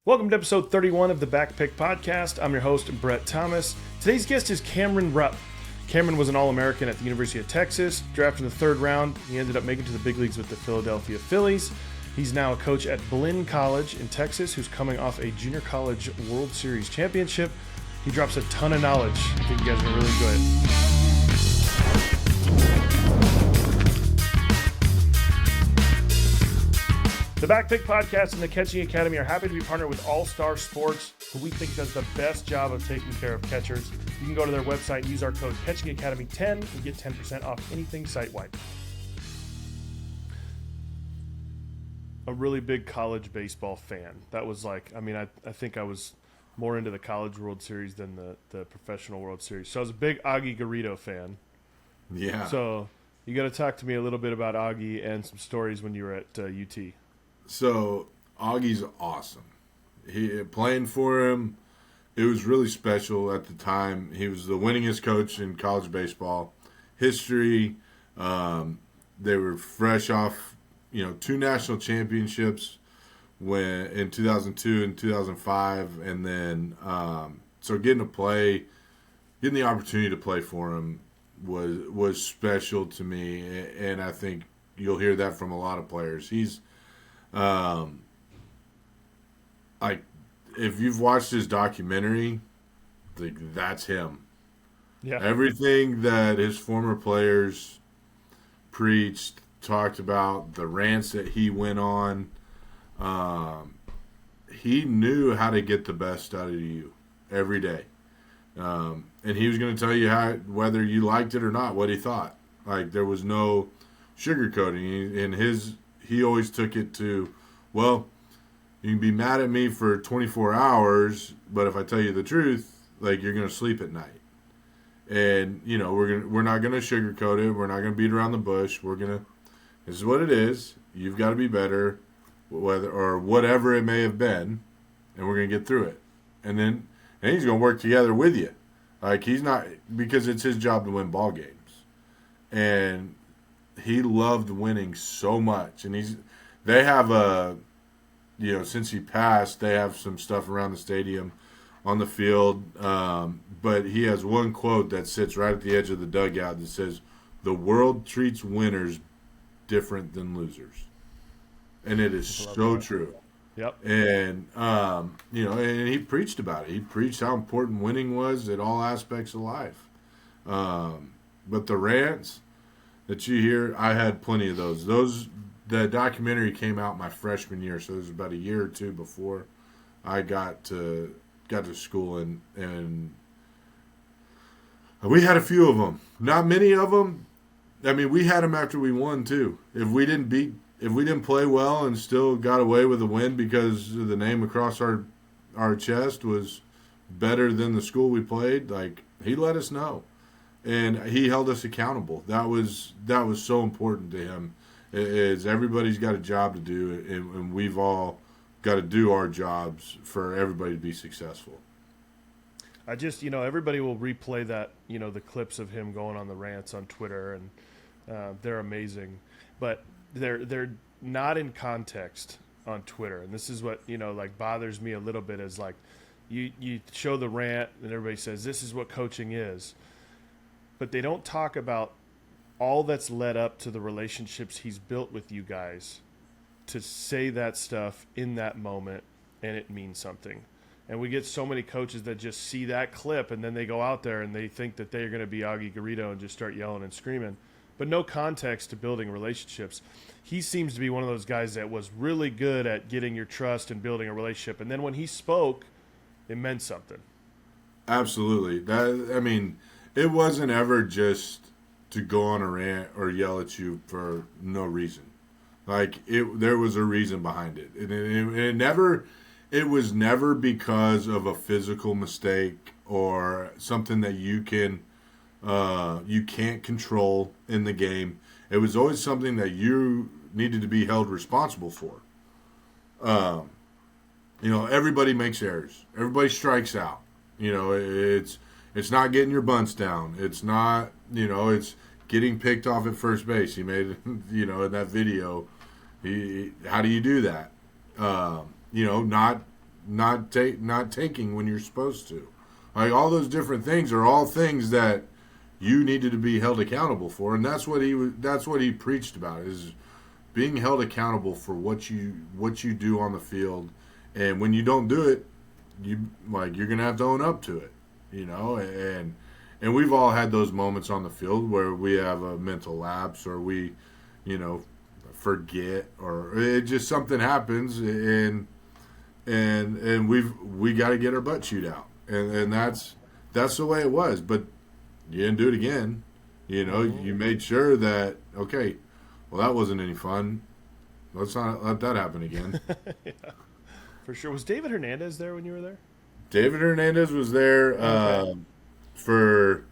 Welcome to episode 31 of the Backpck Podcast. I'm your host, Brett Thomas. Today's guest is Cameron Rupp. Cameron was an All-American at the University of Texas, drafted in the third round. He ended up making it to the big leagues with the Philadelphia Phillies. He's now a coach at Blinn College in Texas, who's coming off a junior college World Series championship. He drops a ton of knowledge. I think you guys are going to really enjoy it. The Backpck Podcast and the Catching Academy are happy to be partnered with All Star Sports, who we think does the best job of taking care of catchers. You can go to their website and use our code CatchingAcademy10 and get 10% off anything site-wide. A really big college baseball fan. That was I think I was more into the College World Series than the Professional World Series. So I was a big Augie Garrido fan. Yeah. So you got to talk to me a little bit about Augie and some stories when you were at UT. So Augie's awesome. Playing for him, it was really special at the time. He was the winningest coach in college baseball history. They were fresh off, two national championships in 2002 and 2005, and then so getting the opportunity to play for him was special to me, and I think you'll hear that from a lot of players. He's if you've watched his documentary, that's him. Yeah. Everything that his former players preached, talked about, the rants that he went on, he knew how to get the best out of you every day. And he was going to tell you whether you liked it or not, what he thought. There was no sugarcoating. He always took it to, well, you can be mad at me for 24 hours, but if I tell you the truth, you're going to sleep at night. And, we're not going to sugarcoat it. We're not going to beat around the bush. This is what it is. You've got to be better, whatever it may have been, and we're going to get through it. And he's going to work together with you. He's not, because it's his job to win ball games. And he loved winning so much, and they have since he passed, they have some stuff around the stadium, on the field, but he has one quote that sits right at the edge of the dugout that says, "The world treats winners different than losers," and it is so true. Yep. And and he preached about it. He preached how important winning was at all aspects of life. But the rants that you hear, I had plenty of those. The documentary came out my freshman year, so it was about a year or two before I got to school, and we had a few of them. Not many of them. I mean, we had them after we won too. If we didn't play well and still got away with a win because the name across our chest was better than the school we played, he let us know. And he held us accountable. That was so important to him. Is everybody's got a job to do, and we've all got to do our jobs for everybody to be successful. I just, everybody will replay that, the clips of him going on the rants on Twitter, and they're amazing. But they're not in context on Twitter, and this is what bothers me a little bit. Is you show the rant, and everybody says this is what coaching is. But they don't talk about all that's led up to the relationships he's built with you guys to say that stuff in that moment, and it means something. And we get so many coaches that just see that clip, and then they go out there and they think that they're going to be Augie Garrido and just start yelling and screaming. But no context to building relationships. He seems to be one of those guys that was really good at getting your trust and building a relationship. And then when he spoke, it meant something. Absolutely. It wasn't ever just to go on a rant or yell at you for no reason. There was a reason behind it. It was never because of a physical mistake or something that you can't control in the game. It was always something that you needed to be held responsible for. Everybody makes errors. Everybody strikes out. It's not getting your bunts down. It's not, it's getting picked off at first base. He made it, in that video. How do you do that? Not not taking when you're supposed to. Like all those different things are all things that you needed to be held accountable for, and that's what he preached about, is being held accountable for what you do on the field, and when you don't do it, you're gonna have to own up to it, and we've all had those moments on the field where we have a mental lapse, or we, forget, or it just something happens, and we got to get our butt chewed out, and that's the way it was. But you didn't do it again. You made sure that, okay, well, that wasn't any fun. Let's not let that happen again. Yeah, for sure. Was David Hernandez there when you were there? David Hernandez was there for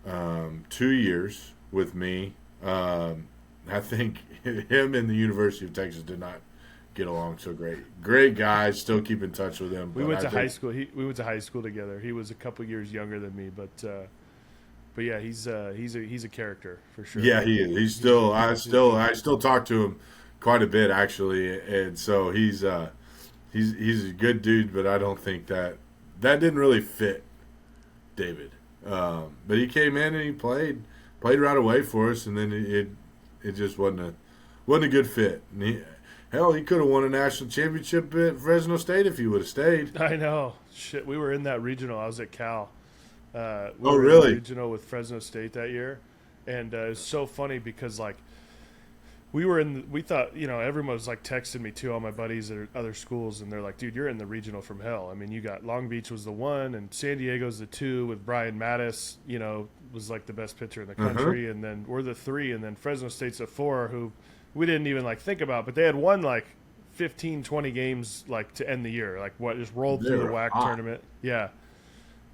2 years with me. I think him and the University of Texas did not get along so great. Great guy, still keep in touch with him. We went to high school. We went to high school together. He was a couple years younger than me, but yeah, he's a character for sure. Yeah, he is. He's still I still talk to him quite a bit actually, and so he's a good dude. But I don't think that didn't really fit David. But he came in and he played right away for us, and then it just wasn't a good fit. And he could have won a national championship at Fresno State if he would have stayed. I know. Shit, we were in that regional. I was at Cal. We oh, were really? in the regional with Fresno State that year, and it was so funny because we thought, everyone was like texting me too, all my buddies at other schools, and they're like, dude, you're in the regional from hell. I mean, you got Long Beach was the 1 and San Diego's the 2 with Brian Mattis, was like the best pitcher in the country, and then we're the 3, and then Fresno State's the 4, who we didn't even think about, but they had won 15, 20 games to end the year, just rolled through the WAC tournament. Yeah.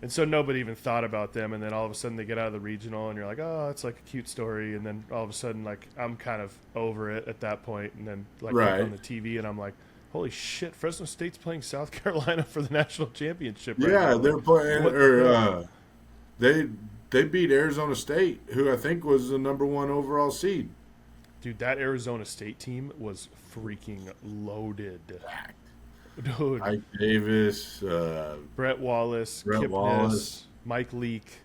And so nobody even thought about them, and then all of a sudden they get out of the regional, and you're like, oh, it's like a cute story, and then all of a sudden I'm kind of over it at that point, and then right. on the TV, and I'm like, holy shit, Fresno State's playing South Carolina for the national championship. Right yeah, now. They're playing, they beat Arizona State, who I think was the number 1 overall seed. Dude, that Arizona State team was freaking loaded. Dude. Mike Davis, Brett Wallace, Kip Ness, Mike Leake.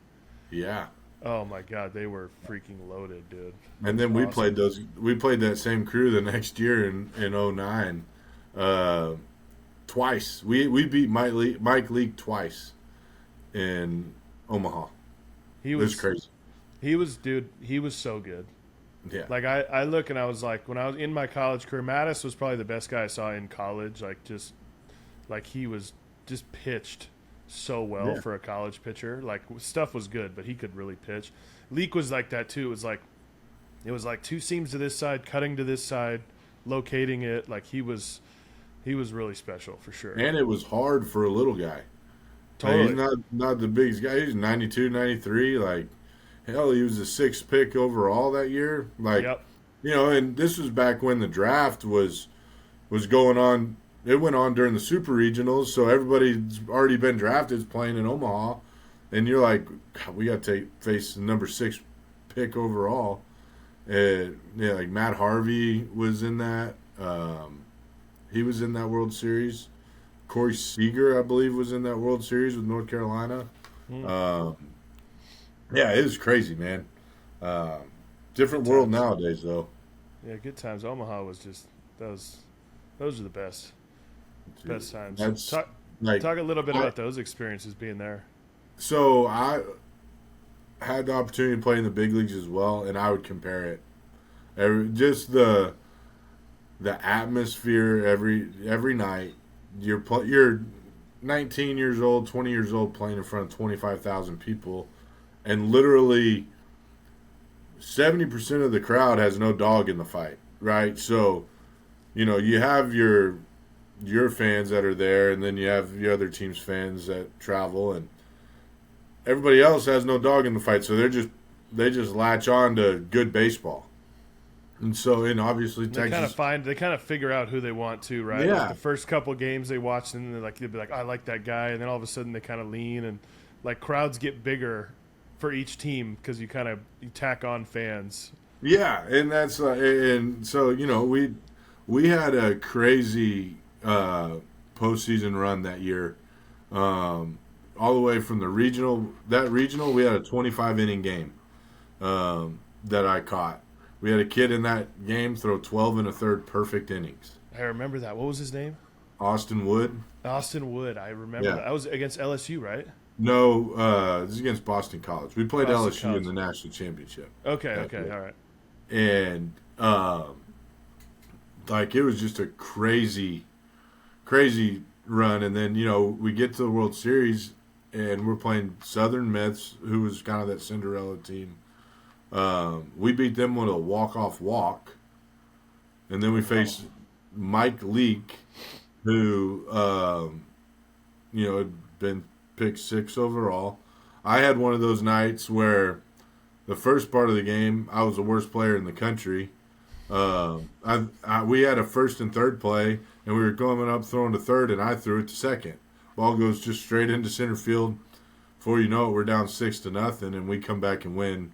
Yeah. Oh my God, they were freaking loaded, dude. And then we played that same crew the next year in 2009, twice. We beat Mike Leake twice in Omaha. It was crazy. He was so good. Yeah. I look and I was like, when I was in my college career, Mattis was probably the best guy I saw in college. He was just pitched so well for a college pitcher. Stuff was good, but he could really pitch. Leak was like that too. It was 2 seams to this side, cutting to this side, locating it. He was really special for sure. And it was hard for a little guy. Totally. He's not the biggest guy. He's 92, 93. Hell, he was the 6th pick overall that year. Yep. And this was back when the draft was going on. It went on during the Super Regionals, so everybody's already been drafted is playing in Omaha, and you're like, God, we got to face the number 6 pick overall. Matt Harvey was in that. He was in that World Series. Corey Seager, I believe, was in that World Series with North Carolina. Yeah, it was crazy, man. Different world nowadays, though. Yeah, good times. Omaha was just those are the best. Best times. Talk a little bit about those experiences being there. So I had the opportunity to play in the big leagues as well, and I would compare it. Just the atmosphere every night. You're 19 years old, 20 years old, playing in front of 25,000 people, and literally 70% of the crowd has no dog in the fight, right? So, you have your fans that are there, and then you have your other team's fans that travel, and everybody else has no dog in the fight. So they just latch on to good baseball, and obviously Texas, they kind of figure out who they want to, right? Yeah. The first couple games they watch, and they'll be like, I like that guy, and then all of a sudden they kind of lean, and crowds get bigger for each team because you tack on fans. Yeah, and that's we had a crazy postseason run that year. All the way from the regional. That regional, we had a 25-inning game that I caught. We had a kid in that game throw 12 and a third perfect innings. I remember that. What was his name? Austin Wood. Austin Wood. I remember that. I was against LSU, right? No, this is against Boston College. We played Boston LSU College. in the national championship. Okay, all right. And like it was just a crazy run. And then we get to the World Series and we're playing Southern Myths, who was kind of that Cinderella team. We beat them with a walk-off walk, and then we faced Mike Leake, who had been picked 6 overall. I had one of those nights where the first part of the game I was the worst player in the country. We had a first and third play, and we were coming up throwing to third, and I threw it to second. Ball goes just straight into center field. Before you know it, we're down 6-0, and we come back and win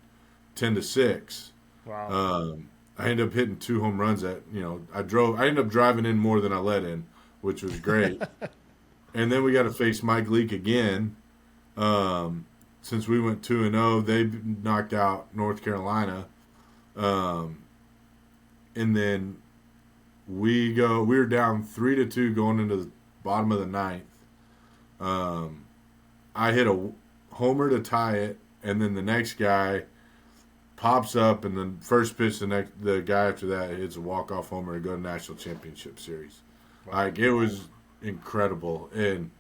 10-6. Wow. I ended up hitting 2 home runs. I ended up driving in more than I let in, which was great. And then we got to face Mike Leake again. Since we went 2-0, they knocked out North Carolina. And then we were down 3-2 going into the bottom of the ninth. I hit a homer to tie it, and then the next guy pops up, and then first pitch, the guy after that hits a walk-off homer to go to National Championship Series. Wow. Like, it was incredible. And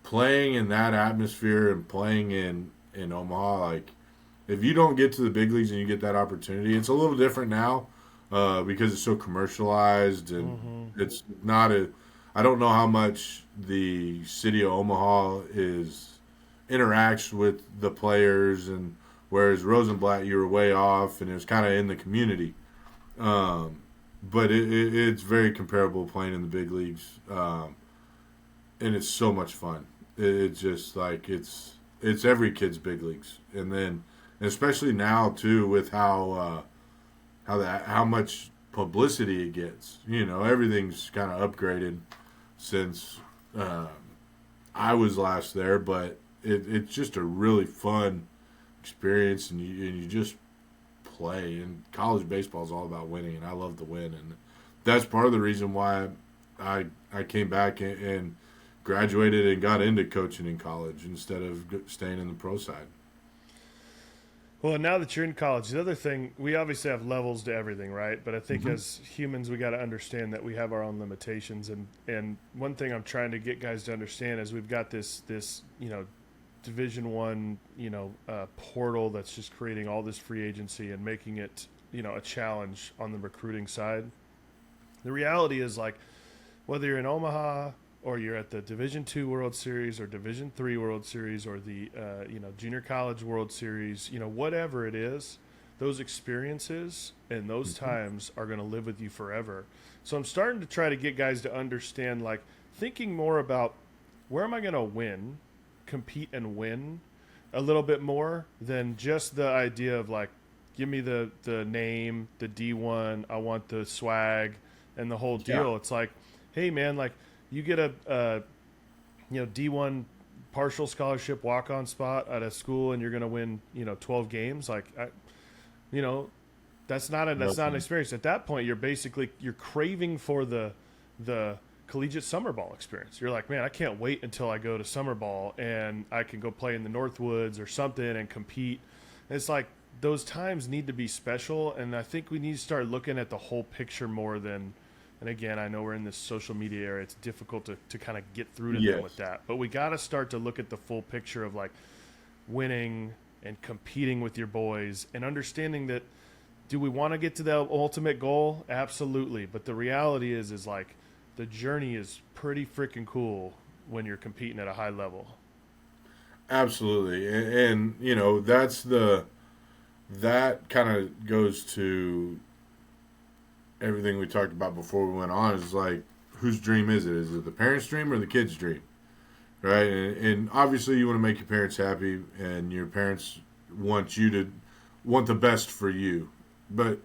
playing in that atmosphere and playing in Omaha, like, if you don't get to the big leagues and you get that opportunity, it's a little different now because it's so commercialized, and it's not I don't know how much the city of Omaha interacts with the players, and whereas Rosenblatt, you were way off, and it was kind of in the community. But it's very comparable playing in the big leagues, and it's so much fun. It's just like it's every kid's big leagues, and then especially now too with how much publicity it gets. Everything's kind of upgraded since I was last there, but it's just a really fun experience, and you just play. And college baseball is all about winning, and I love to win, and that's part of the reason why I came back and graduated and got into coaching in college instead of staying in the pro side. Well, now that you're in college, the other thing, we obviously have levels to everything, right? But I think as humans, we got to understand that we have our own limitations. And one thing I'm trying to get guys to understand is we've got this Division I, portal that's just creating all this free agency and making it, a challenge on the recruiting side. The reality is, like, whether you're in Omaha or you're at the Division II World Series or Division III World Series or the Junior College World Series, whatever it is, those experiences and those times are going to live with you forever. So I'm starting to try to get guys to understand, like, thinking more about where am I going to win, compete and win a little bit more than just the idea of, like, give me the name, the D1, I want the swag and the whole deal. Yeah. It's like, hey, man, like, you get a D1 partial scholarship walk-on spot at a school and you're going to win 12 games, like, that's not an experience. At that point, you're craving for the collegiate summer ball experience. You're like, man, I can't wait until I go to summer ball and I can go play in the Northwoods or something and compete. And it's like those times need to be special, and I think we need to start looking at the whole picture more than. And again, I know we're in this social media era. It's difficult to kind of get through to them with that. But we got to start to look at the full picture of, like, winning and competing with your boys and understanding that, do we want to get to the ultimate goal? Absolutely. But the reality is like, the journey is pretty freaking cool when you're competing at a high level. Absolutely. And that kind of goes to everything we talked about before we went on, is like, whose dream is it? Is it the parents' dream or the kid's dream? Right? And obviously you want to make your parents happy, and your parents want the best for you. But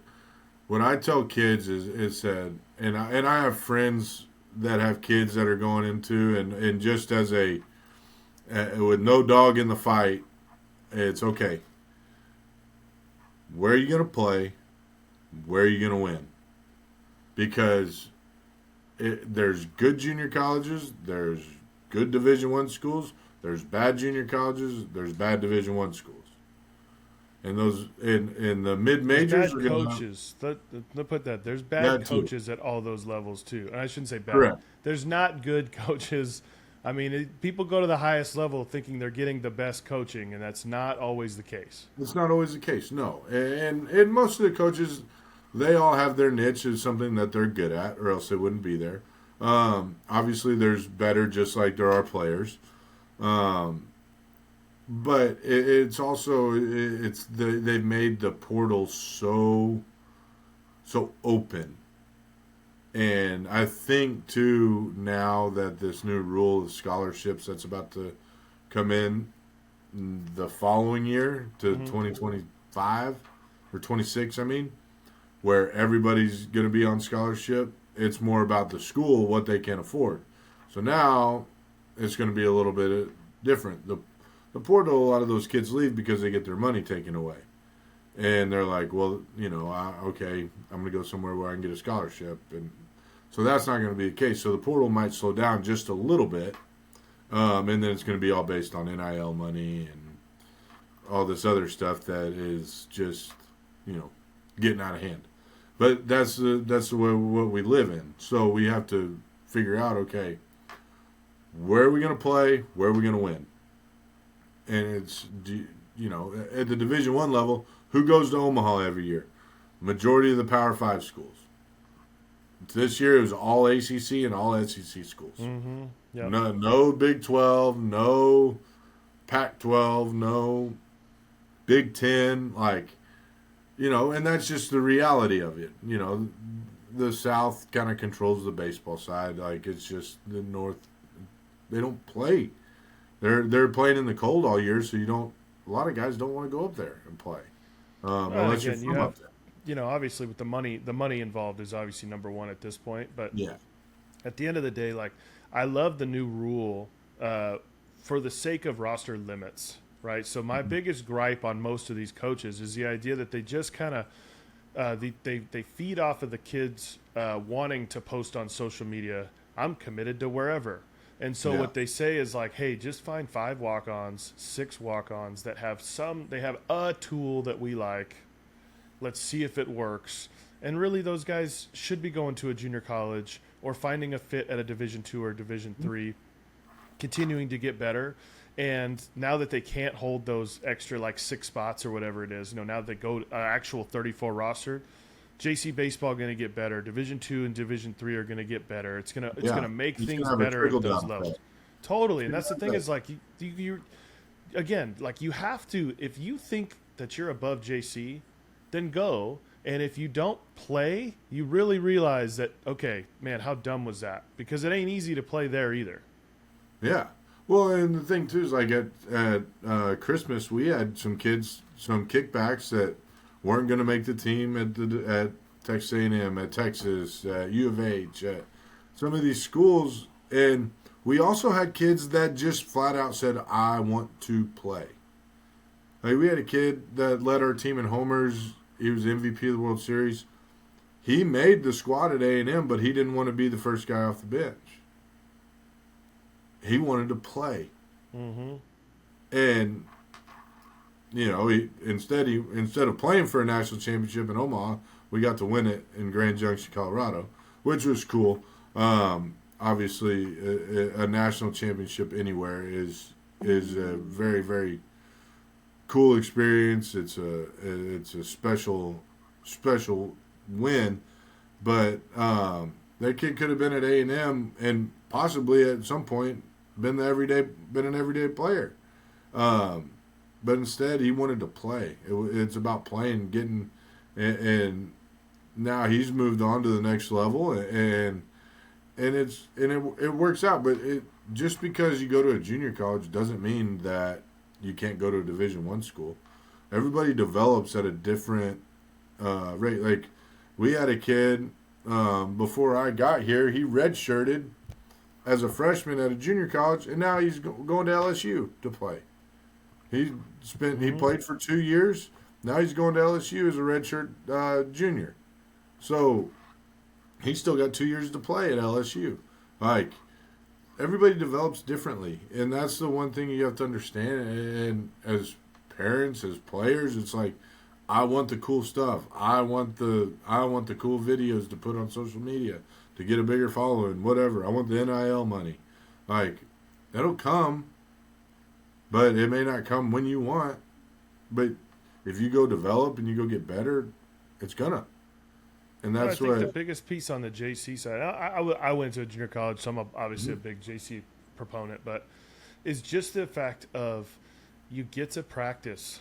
what I tell kids is that, and I have friends that have kids that are going into, and just as with no dog in the fight, it's okay. Where are you going to play? Where are you going to win? Because there's good junior colleges, there's good Division I schools, there's bad junior colleges, there's bad Division I schools. And those in the mid majors bad coaches. Let's put that. There's bad coaches at all those levels too. And I shouldn't say bad. Correct. There's not good coaches. I mean, people go to the highest level thinking they're getting the best coaching, and that's not always the case. It's not always the case, no. And most of the coaches, they all have their niche as something that they're good at, or else they wouldn't be there. Obviously, there's better, just like there are players. But it's also they've made the portal so open, and I think too now that this new rule of scholarships that's about to come in the following year to 2025 or 26, I mean, where everybody's going to be on scholarship. It's more about the school, what they can afford. So now it's going to be a little bit different. The portal, a lot of those kids leave because they get their money taken away. And they're like, well, okay, I'm going to go somewhere where I can get a scholarship. And so that's not going to be the case. So the portal might slow down just a little bit. And then it's going to be all based on NIL money and all this other stuff that is just, getting out of hand. But that's the way what we live in. So we have to figure out, okay, where are we going to play? Where are we going to win? And it's, at the Division I level, who goes to Omaha every year? Majority of the Power 5 schools. This year it was all ACC and all SEC schools. Mm-hmm. Yep. No Big 12, no Pac-12, no Big 10, and that's just the reality of it. The South kind of controls the baseball side. It's just the North, they don't play. They're playing in the cold all year, so a lot of guys don't want to go up there and play. Unless again, you're from up there. Obviously with the money involved is obviously number one at this point. But at the end of the day, I love the new rule for the sake of roster limits, right? So my biggest gripe on most of these coaches is the idea that they just kind of they feed off of the kids wanting to post on social media. I'm committed to wherever. And so what they say is hey, just find 5 walk-ons, 6 walk-ons that have they have a tool that we like. Let's see if it works. And really those guys should be going to a junior college or finding a fit at a Division II or Division III, continuing to get better. And now that they can't hold those extra 6 spots or whatever it is, now that they go actual 34 roster, JC baseball going to get better. Division II and Division III are going to get better. It's going to make things better at those levels. Totally, and that's the thing is you again you have to, if you think that you're above JC, then go. And if you don't play, you really realize that okay, man, how dumb was that? Because it ain't easy to play there either. Yeah. Well, and the thing too is at Christmas we had some kids, some kickbacks that weren't going to make the team at Texas A&M, at Texas, at U of H, at some of these schools. And we also had kids that just flat out said, I want to play. We had a kid that led our team in homers. He was MVP of the World Series. He made the squad at A&M, but he didn't want to be the first guy off the bench. He wanted to play. Mm-hmm. And instead of playing for a national championship in Omaha, we got to win it in Grand Junction, Colorado, which was cool. Obviously, a national championship anywhere is a very, very cool experience. It's a special win, but that kid could have been at A&M and possibly at some point been an everyday player. But instead, he wanted to play. It's about playing, getting, and now he's moved on to the next level, and it works out. But just because you go to a junior college doesn't mean that you can't go to a Division I school. Everybody develops at a different rate. We had a kid before I got here. He redshirted as a freshman at a junior college, and now he's going to LSU to play. He played for 2 years. Now he's going to LSU as a redshirt junior. So he's still got 2 years to play at LSU. Like, everybody develops differently, and that's the one thing you have to understand. And as parents, as players, it's like, I want the cool stuff. I want the cool videos to put on social media to get a bigger following, whatever. I want the NIL money. Like, it'll come, but it may not come when you want. But if you go develop and you go get better, it's gonna. And that's I think the biggest piece on the JC side, I went to a junior college, so I'm obviously a big JC proponent, but is just the fact of you get to practice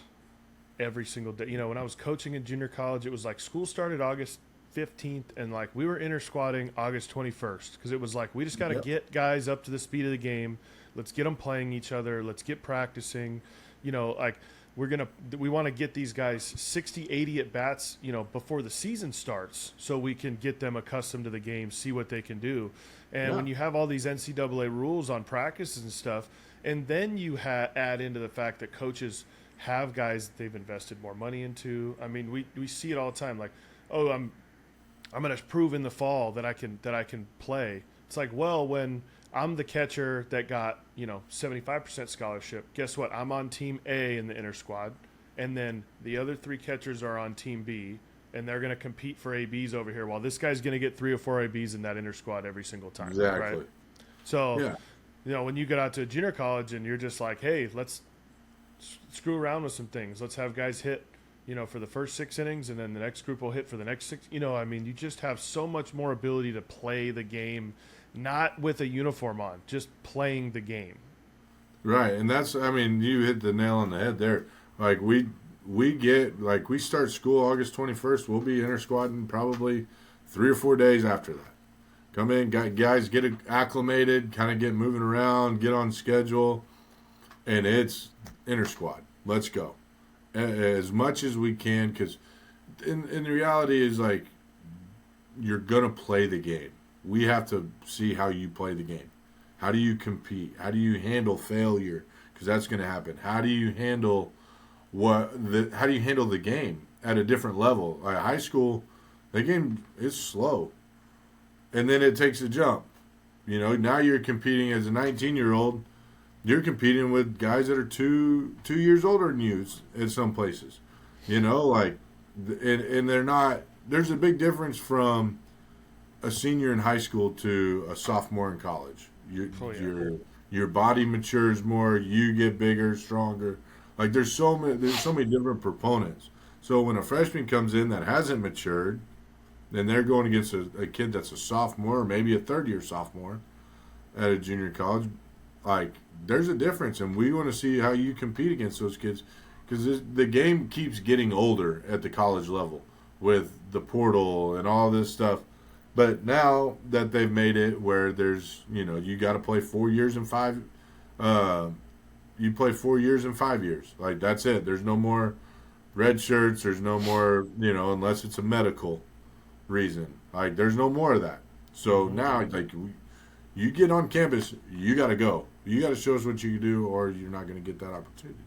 every single day. You know, when I was coaching in junior college, it was like school started August 15th, and like we were inter-squadding August 21st, because it was like, we just got to get guys up to the speed of the game. Let's get them playing each other. Let's get practicing. You know, like we want to get these guys 60, 80 at bats, you know, before the season starts, so we can get them accustomed to the game, see what they can do. And when you have all these NCAA rules on practices and stuff, and then you add into the fact that coaches have guys that they've invested more money into. I mean, we see it all the time. Like, oh, I'm going to prove in the fall that I can play. It's like, well, when I'm the catcher that got, you know, 75% scholarship, guess what? I'm on team A in the inter squad, and then the other 3 catchers are on team B, and they're going to compete for ABs over here, while this guy's going to get 3 or 4 ABs in that inter squad every single time. Exactly. Right? So, you know, when you get out to a junior college and you're just like, hey, let's screw around with some things. Let's have guys hit, you know, for the first 6 innings, and then the next group will hit for the next 6. You know, I mean, you just have so much more ability to play the game, not with a uniform on, just playing the game. Right, and that's, I mean, you hit the nail on the head there. Like, we start school August 21st. We'll be inter-squadding probably 3 or 4 days after that. Come in, guys get acclimated, kind of get moving around, get on schedule, and it's inter-squad. Let's go. As much as we can, because in the reality is, like, you're going to play the game. We have to see how you play the game. How do you compete? How do you handle failure? Because that's going to happen. How do you handle the game at a different level? Like high school, the game is slow, and then it takes a jump. You know, now you're competing as a 19-year-old. You're competing with guys that are two years older than you in some places. You know, like, and they're not. There's a big difference from a senior in high school to a sophomore in college. Your body matures more. You get bigger, stronger. Like, there's so many different proponents. So when a freshman comes in that hasn't matured, then they're going against a kid that's a sophomore or maybe a third-year sophomore at a junior college. Like, there's a difference, and we want to see how you compete against those kids, because the game keeps getting older at the college level with the portal and all this stuff. But now that they've made it where there's, you know, you got to play 4 years and 5. You play 4 years and 5 years. Like, that's it. There's no more red shirts. There's no more, you know, unless it's a medical reason. Like, there's no more of that. So now, like, you get on campus, you got to go. You got to show us what you can do, or you're not going to get that opportunity.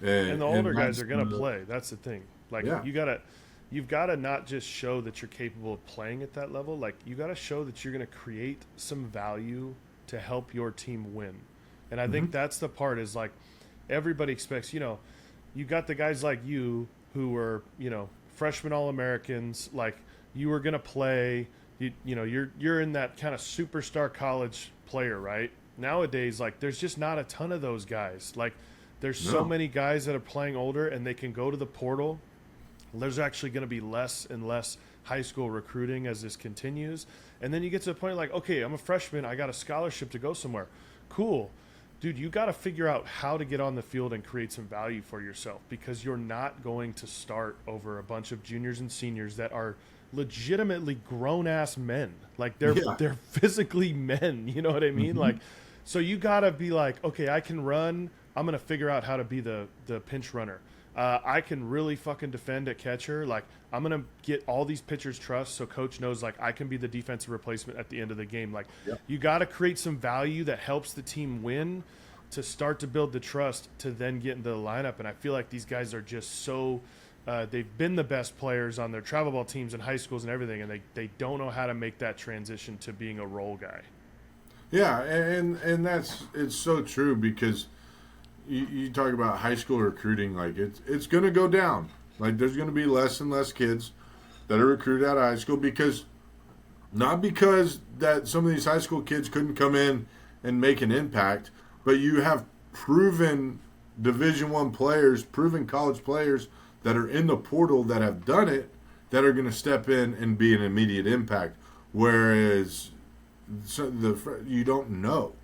And the older guys are going to play. That's the thing. Like, you've got to not just show that you're capable of playing at that level. Like, you got to show that you're going to create some value to help your team win. And I think that's the part, is like, everybody expects, you know, you got the guys like you who were, you know, freshman All-Americans. Like, you were going to play, you know, you're in that kind of superstar college player, right? Nowadays, like, there's just not a ton of those guys. Like, there's so many guys that are playing older and they can go to the portal. There's actually going to be less and less high school recruiting as this continues. And then you get to the point like, okay, I'm a freshman. I got a scholarship to go somewhere. Cool. Dude, you got to figure out how to get on the field and create some value for yourself, because you're not going to start over a bunch of juniors and seniors that are legitimately grown-ass men. Like, they're physically men. You know what I mean? Like, so you got to be like, okay, I can run. I'm going to figure out how to be the pinch runner. I can really fucking defend at catcher. Like, I'm going to get all these pitchers' trust so coach knows, like, I can be the defensive replacement at the end of the game. Like, you got to create some value that helps the team win to start to build the trust to then get into the lineup. And I feel like these guys are just so they've been the best players on their travel ball teams and high schools and everything, and they don't know how to make that transition to being a role guy. Yeah, and it's so true because you talk about high school recruiting, like it's going to go down. Like there's going to be less and less kids that are recruited out of high school not because that some of these high school kids couldn't come in and make an impact, but you have proven Division I players, proven college players that are in the portal that have done it, that are going to step in and be an immediate impact. Whereas you don't know.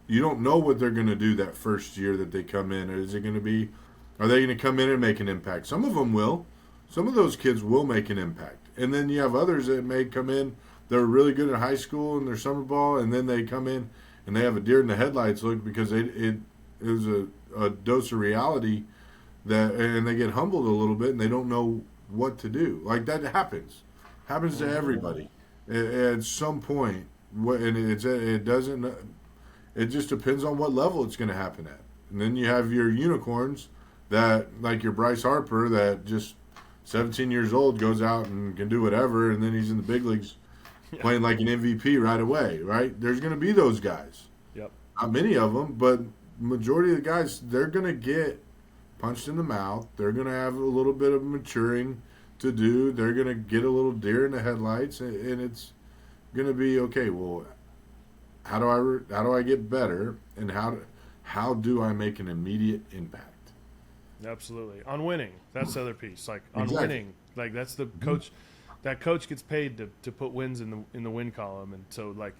You don't know what they're going to do that first year that they come in. Are they going to come in and make an impact? Some of them will. Some of those kids will make an impact. And then you have others that may come in, they're really good in high school and their summer ball, and then they come in and they have a deer in the headlights look because it was a dose of reality and they get humbled a little bit and they don't know what to do. Like that happens to everybody at some point. And it just depends on what level it's going to happen at. And then you have your unicorns that, like your Bryce Harper, that just 17 years old goes out and can do whatever, and then he's in the big leagues playing like an MVP right away, right? There's going to be those guys. Yep. Not many of them, but majority of the guys, they're going to get punched in the mouth. They're going to have a little bit of maturing to do. They're going to get a little deer in the headlights, and it's going to be, okay, well, how do I get better, and how do I make an immediate impact? Absolutely. On winning. That's the other piece. Like on Exactly. winning. Like that's the coach. That coach gets paid to put wins in the win column, and so like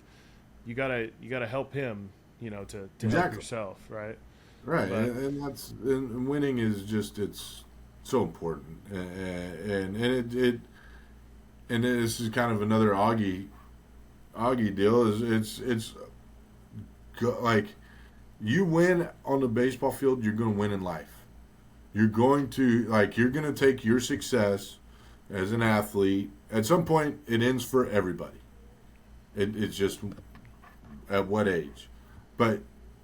you gotta help him, to Exactly. help yourself, right? Right, But, and winning is just, it's so important, and this is kind of another Augie deal. It's like you win on the baseball field, you're going to win in life. You're going to take your success as an athlete. At some point, it ends for everybody. It's just at what age, but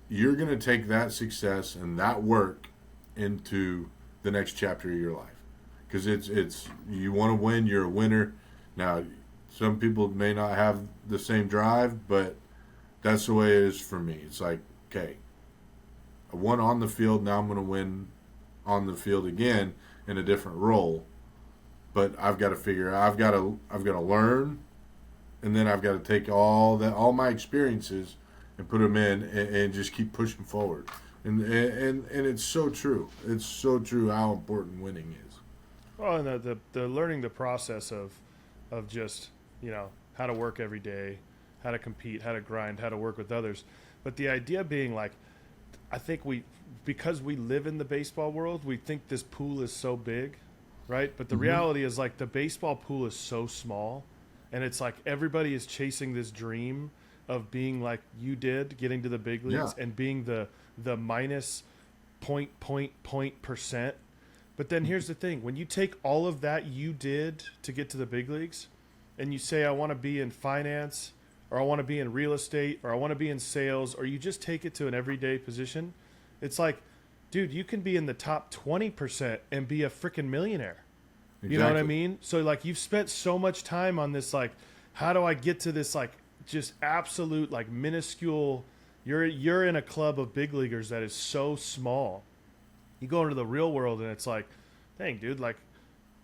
you're going to take that success and that work into the next chapter of your life, because it's you want to win. You're a winner. Now, some people may not have the same drive, but that's the way it is for me. It's like, okay, I won on the field. Now I'm going to win on the field again in a different role. But I've got to figure out. I've got to learn, and then I've got to take all my experiences and put them in and just keep pushing forward. And it's so true. It's so true how important winning is. Well, and the learning the process of just how to work every day, how to compete, how to grind, how to work with others. But the idea being, like, I think because we live in the baseball world, we think this pool is so big, right? But the reality is, like, the baseball pool is so small, and it's like everybody is chasing this dream of being like you did, getting to the big leagues and being the minus point percent. But then here's the thing. When you take all of that you did to get to the big leagues and you say, I want to be in finance, or I want to be in real estate, or I want to be in sales, or you just take it to an everyday position, it's like, dude, you can be in the top 20% and be a freaking millionaire. You know what I mean? So, like, you've spent so much time on this, like, how do I get to this, like, just absolute, like, minuscule. You're in a club of big leaguers that is so small. You go into the real world and it's like, dang, dude, like,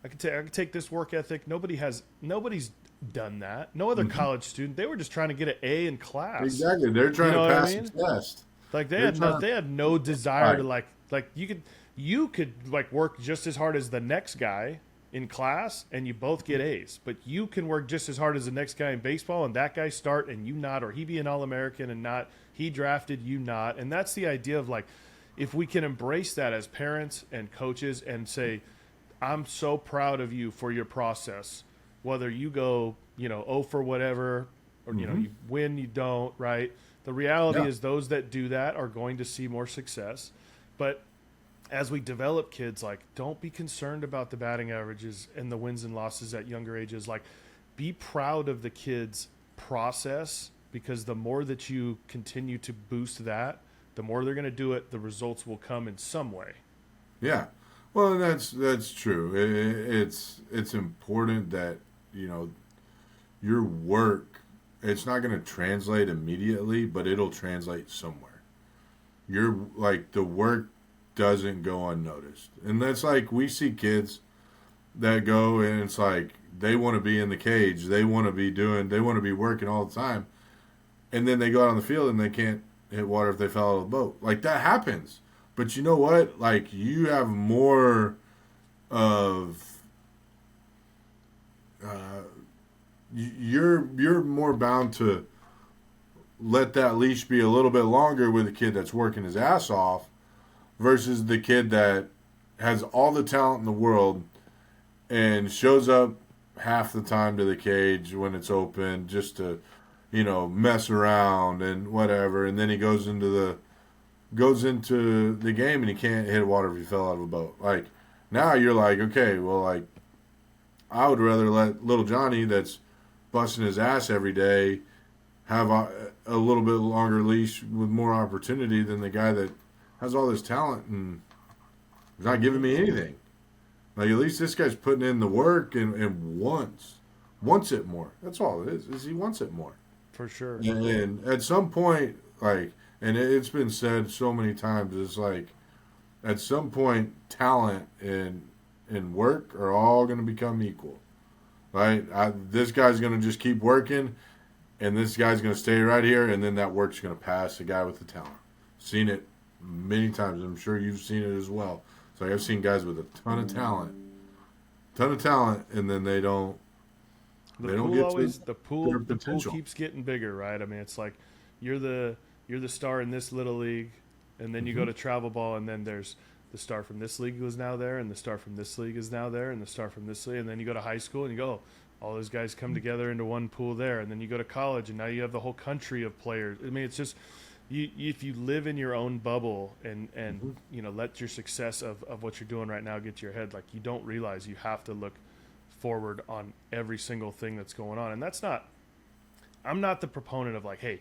I could take this work ethic. Nobody's done that. No other college student. They were just trying to get an A in class. Exactly. They're trying to pass the test. Like they had no desire to like you could like work just as hard as the next guy in class and you both get A's, but you can work just as hard as the next guy in baseball and that guy start and you not, or he be an All-American and not, he drafted you not. And that's the idea of, like, if we can embrace that as parents and coaches and say, I'm so proud of you for your process, whether you go, 0 for whatever, or, you win, you don't, right? The reality is those that do that are going to see more success. But as we develop kids, like, don't be concerned about the batting averages and the wins and losses at younger ages. Like, be proud of the kids' process, because the more that you continue to boost that, the more they're going to do it, the results will come in some way. Yeah. Well, that's true. It's important that, your work, it's not going to translate immediately, but it'll translate somewhere. The work doesn't go unnoticed. And that's like, we see kids that go and it's like they want to be in the cage. They want to be working all the time. And then they go out on the field and they can't hit water if they fell out of the boat. Like, that happens. But you know what? Like, you have more of you're more bound to let that leash be a little bit longer with a kid that's working his ass off versus the kid that has all the talent in the world and shows up half the time to the cage when it's open just to, mess around and whatever, and then he goes into the game and he can't hit water if he fell out of a boat. Like, now you're like, okay, well, like, I would rather let little Johnny that's busting his ass every day have a little bit longer leash with more opportunity than the guy that has all this talent and is not giving me anything. Like, at least this guy's putting in the work and wants it more. That's all it is he wants it more. For sure. And at some point, like, and it's been said so many times, it's like, at some point, talent and work are all going to become equal. Right? This guy's going to just keep working, and this guy's going to stay right here, and then that work's going to pass the guy with the talent. Seen it many times. I'm sure you've seen it as well. So I've seen guys with a ton of talent, and then they don't. The pool keeps getting bigger, right? I mean, it's like you're the star in this little league, and then you go to travel ball, and then there's the star from this league is now there, and the star from this league is now there, and the star from this league, and then you go to high school, and you go, all those guys come together into one pool there, and then you go to college, and now you have the whole country of players. I mean, it's just if you live in your own bubble and let your success of what you're doing right now get to your head, like, you don't realize you have to look forward on every single thing that's going on. And I'm not the proponent of, like, hey,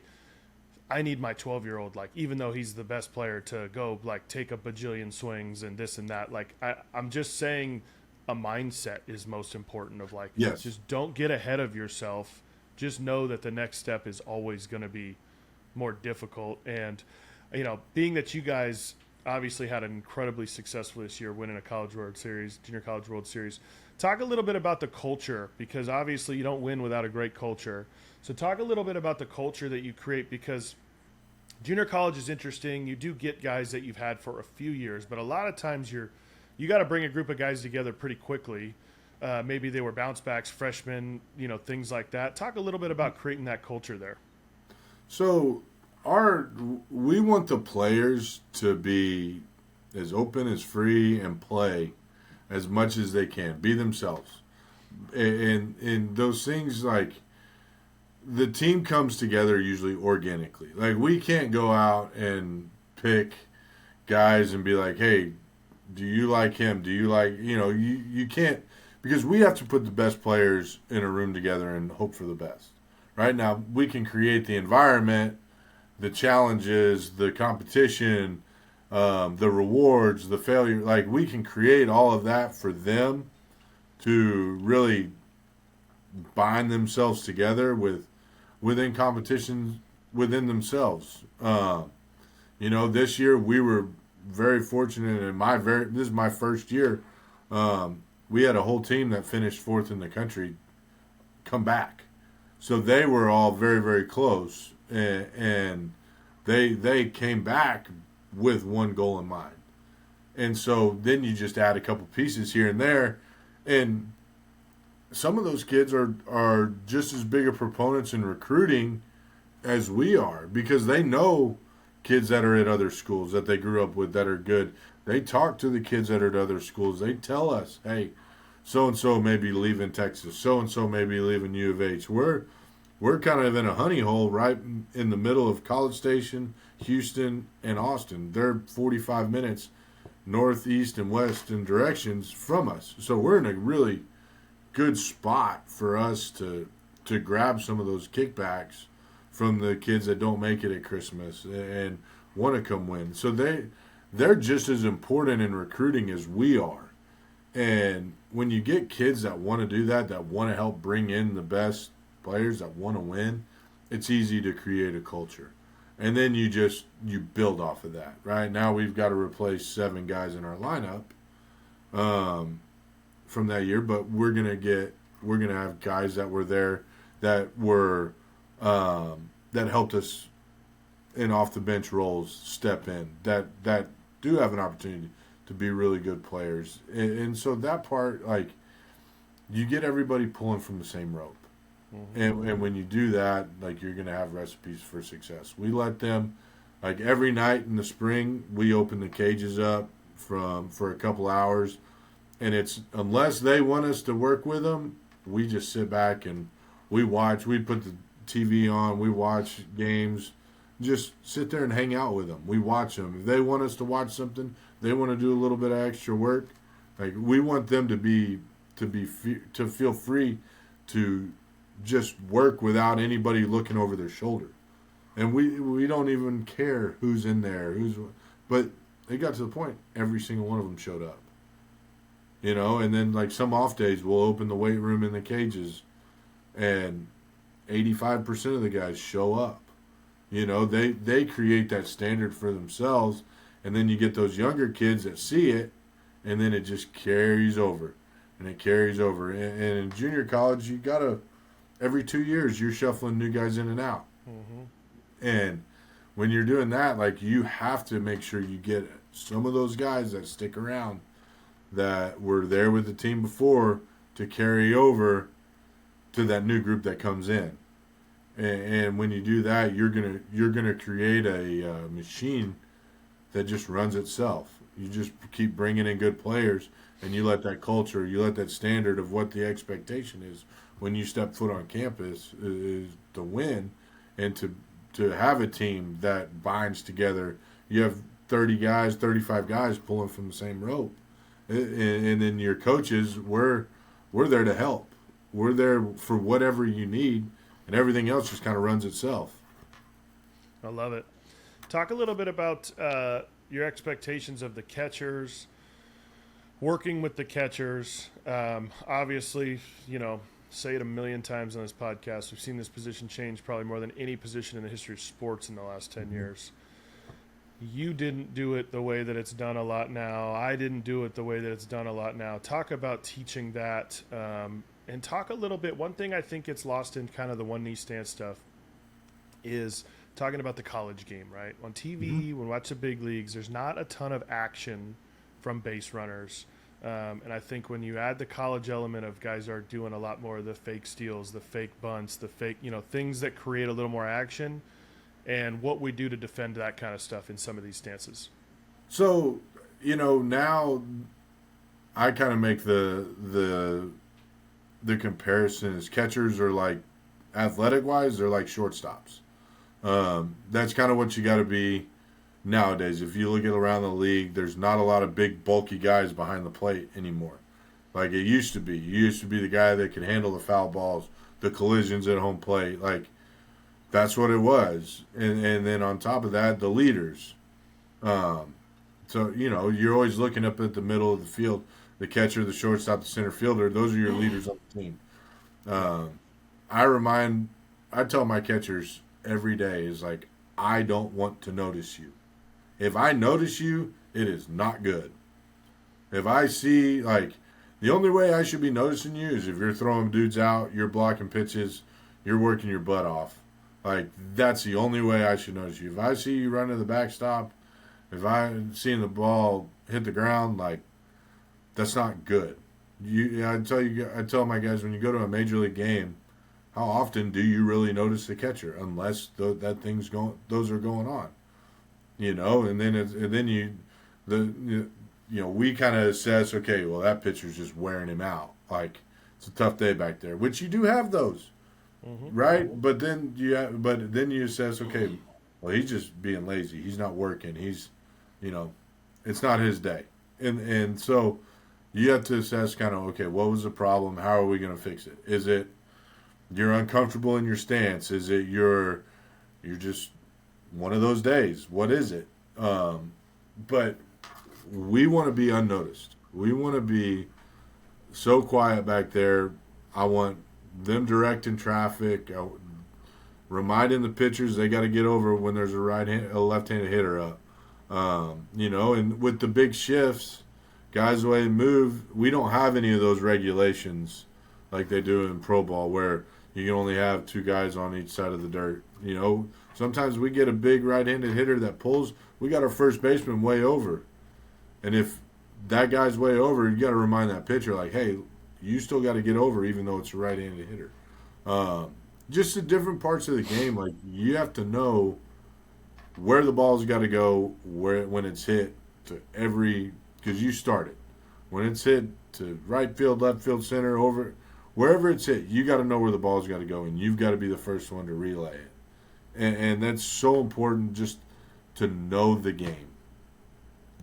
I need my 12-year-old, like, even though he's the best player, to go, like, take a bajillion swings and this and that. Like, I'm just saying a mindset is most important of, like, yes, just don't get ahead of yourself. Just know that the next step is always going to be more difficult. And, being that you guys obviously had an incredibly successful this year, winning a College World Series, Junior College World Series, talk a little bit about the culture, because obviously you don't win without a great culture. So talk a little bit about the culture that you create, because junior college is interesting. You do get guys that you've had for a few years, but a lot of times you got to bring a group of guys together pretty quickly. Maybe they were bounce backs, freshmen, things like that. Talk a little bit about creating that culture there. So we want the players to be as open, as free, and play as much as they can. Be themselves. And those things, like, the team comes together usually organically. Like, we can't go out and pick guys and be like, hey, do you like him? Do you like, you can't, because we have to put the best players in a room together and hope for the best. Right now, we can create the environment, the challenges, the competition, the rewards, the failure. Like, we can create all of that for them to really bind themselves together within competitions within themselves. This year we were very fortunate. This is my first year. We had a whole team that finished fourth in the country come back, so they were all very, very close, and they came back with one goal in mind. And so then you just add a couple pieces here and there, and some of those kids are just as big of proponents in recruiting as we are, because they know kids that are at other schools that they grew up with that are good. They talk to the kids that are at other schools. They tell us, hey, so-and-so may be leaving Texas. So-and-so may be leaving U of H. We're kind of in a honey hole right in the middle of College Station, Houston, and Austin. They're 45 minutes north, east, and west in directions from us. So we're in a really good spot for us to grab some of those kickbacks from the kids that don't make it at Christmas and want to come win. So they're just as important in recruiting as we are. And when you get kids that want to do that want to help bring in the best players that want to win, it's easy to create a culture. And then you build off of that. Right now we've got to replace 7 guys in our lineup from that year, but we're gonna have guys that were there that helped us in off the bench roles step in that do have an opportunity to be really good players. And so that part, like, you get everybody pulling from the same rope. Mm-hmm. And when you do that, like, you're going to have recipes for success. We let them, like, every night in the spring, we open the cages up for a couple hours. And it's, unless they want us to work with them, we just sit back and we watch. We put the TV on. We watch games. Just sit there and hang out with them. We watch them. If they want us to watch something, they want to do a little bit of extra work. Like, we want them to feel free to just work without anybody looking over their shoulder. And we don't even care who's in there, but it got to the point every single one of them showed up. You know, and then, like, some off days we'll open the weight room in the cages and 85% of the guys show up. You know, they create that standard for themselves, and then you get those younger kids that see it, and then it just carries over, and it carries over. And in junior college, you gotta, every 2 years, you're shuffling new guys in and out. Mm-hmm. And when you're doing that, like, you have to make sure you get some of those guys that stick around that were there with the team before to carry over to that new group that comes in. And when you do that, you're gonna create a machine that just runs itself. You just keep bringing in good players, and you let that culture, you let that standard of what the expectation is when you step foot on campus is to win, and to have a team that binds together. You have 30 guys, 35 guys pulling from the same rope, and then your coaches, we're there to help. We're there for whatever you need. And everything else just kind of runs itself. I love it. Talk a little bit about your expectations of the catchers, working with the catchers. Obviously, you know, say it a million times on this podcast, we've seen this position change probably more than any position in the history of sports in the last 10 years. You didn't do it the way that it's done a lot now. I didn't do it the way that it's done a lot now. Talk about teaching that. And talk a little bit, one thing I think gets lost in kind of the one knee stance stuff is talking about the college game, right? On TV, when we watch the big leagues, there's not a ton of action from base runners. And I think when you add the college element of guys are doing a lot more of the fake steals, the fake bunts, the fake, you know, things that create a little more action, and what we do to defend that kind of stuff in some of these stances. So, you know, now I kind of make the comparison is catchers are like, athletic wise, they're like shortstops. That's kind of what you got to be nowadays. If you look at around the league, there's not a lot of big bulky guys behind the plate anymore like it used to be. You used to be the guy that could handle the foul balls, the collisions at home plate. Like, that's what it was. And then on top of that, the leaders. So, you know, you're always looking up at the middle of the field. The catcher, the shortstop, the center fielder, those are your leaders on the team. I tell my catchers every day is like, I don't want to notice you. If I notice you, it is not good. If I see, like, the only way I should be noticing you is if you're throwing dudes out, you're blocking pitches, you're working your butt off. Like, that's the only way I should notice you. If I see you run to the backstop, if I'm seeing the ball hit the ground, like, that's not good. I tell my guys, when you go to a major league game, how often do you really notice the catcher? Unless those are going on, you know. And then we kind of assess, okay, well, that pitcher's just wearing him out. Like, it's a tough day back there, which you do have those, right? But then you assess, okay, well, he's just being lazy. He's not working. He's, you know, it's not his day. And so you have to assess kind of, okay, what was the problem? How are we going to fix it? Is it you're uncomfortable in your stance? Is it you're just one of those days? What is it? But we want to be unnoticed. We want to be so quiet back there. I want them directing traffic, reminding the pitchers they got to get over when there's a left-handed hitter up. And with the big shifts, guys, the way they move, we don't have any of those regulations like they do in pro ball where you can only have two guys on each side of the dirt. Sometimes we get a big right-handed hitter that pulls. We got our first baseman way over. And if that guy's way over, you got to remind that pitcher, like, hey, you still got to get over even though it's a right-handed hitter. Just the different parts of the game, like you have to know where the ball's got to go, when it's hit to because you start it. When it's hit to right field, left field, center, over, wherever it's hit, you got to know where the ball's got to go, and you've got to be the first one to relay it. And that's so important, just to know the game.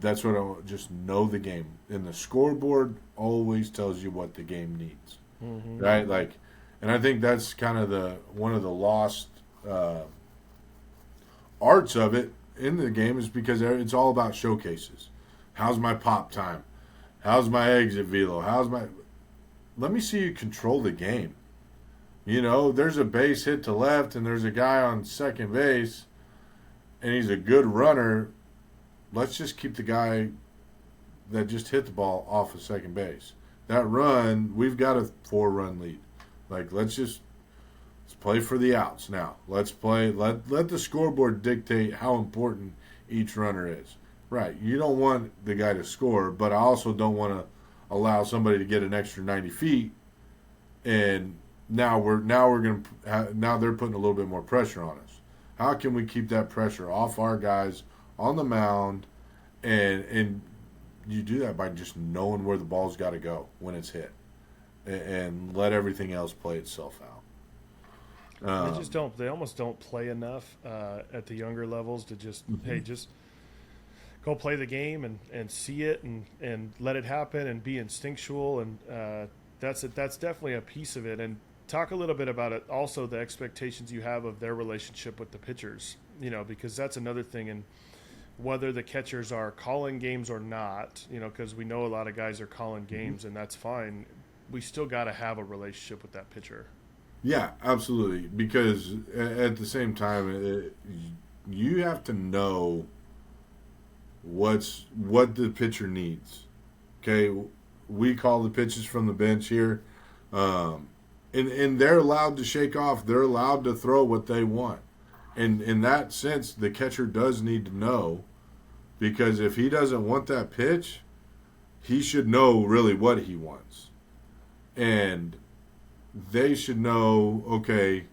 That's what just know the game. And the scoreboard always tells you what the game needs, right? Like, and I think that's kind of one of the lost arts of it in the game is because it's all about showcases. How's my pop time? How's my exit velo? Let me see you control the game. There's a base hit to left and there's a guy on second base and he's a good runner. Let's just keep the guy that just hit the ball off of second base. That run, we've got a 4-run lead. Like, let's play for the outs now. Let's play. Let the scoreboard dictate how important each runner is. Right. You don't want the guy to score, but I also don't want to allow somebody to get an extra 90 feet, and now they're putting a little bit more pressure on us. How can we keep that pressure off our guys on the mound, and you do that by just knowing where the ball's got to go when it's hit, and let everything else play itself out. They almost don't play enough at the younger levels to just just go play the game and see it and let it happen and be instinctual, and that's definitely a piece of it. And talk a little bit about it, also the expectations you have of their relationship with the pitchers, because that's another thing. And whether the catchers are calling games or not, because we know a lot of guys are calling games, and that's fine. We still got to have a relationship with that pitcher. Yeah, absolutely. Because at the same time, you have to know what the pitcher needs. Okay, we call the pitches from the bench here, and they're allowed to shake off. They're allowed to throw what they want. And in that sense, the catcher does need to know, because if he doesn't want that pitch, he should know really what he wants. And they should know, okay,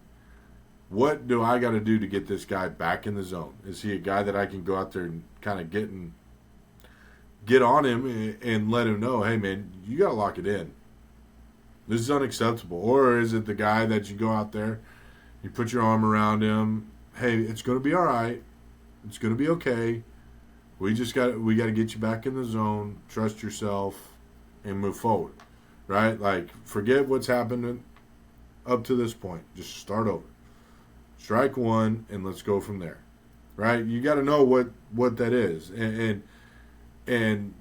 what do I got to do to get this guy back in the zone? Is he a guy that I can go out there and kind of get on him and let him know, hey, man, you got to lock it in. This is unacceptable. Or is it the guy that you go out there, you put your arm around him, hey, it's going to be all right. It's going to be okay. We got to get you back in the zone, trust yourself, and move forward. Right? Like, forget what's happened up to this point. Just start over. Strike one, and let's go from there. Right? You got to know what that is. And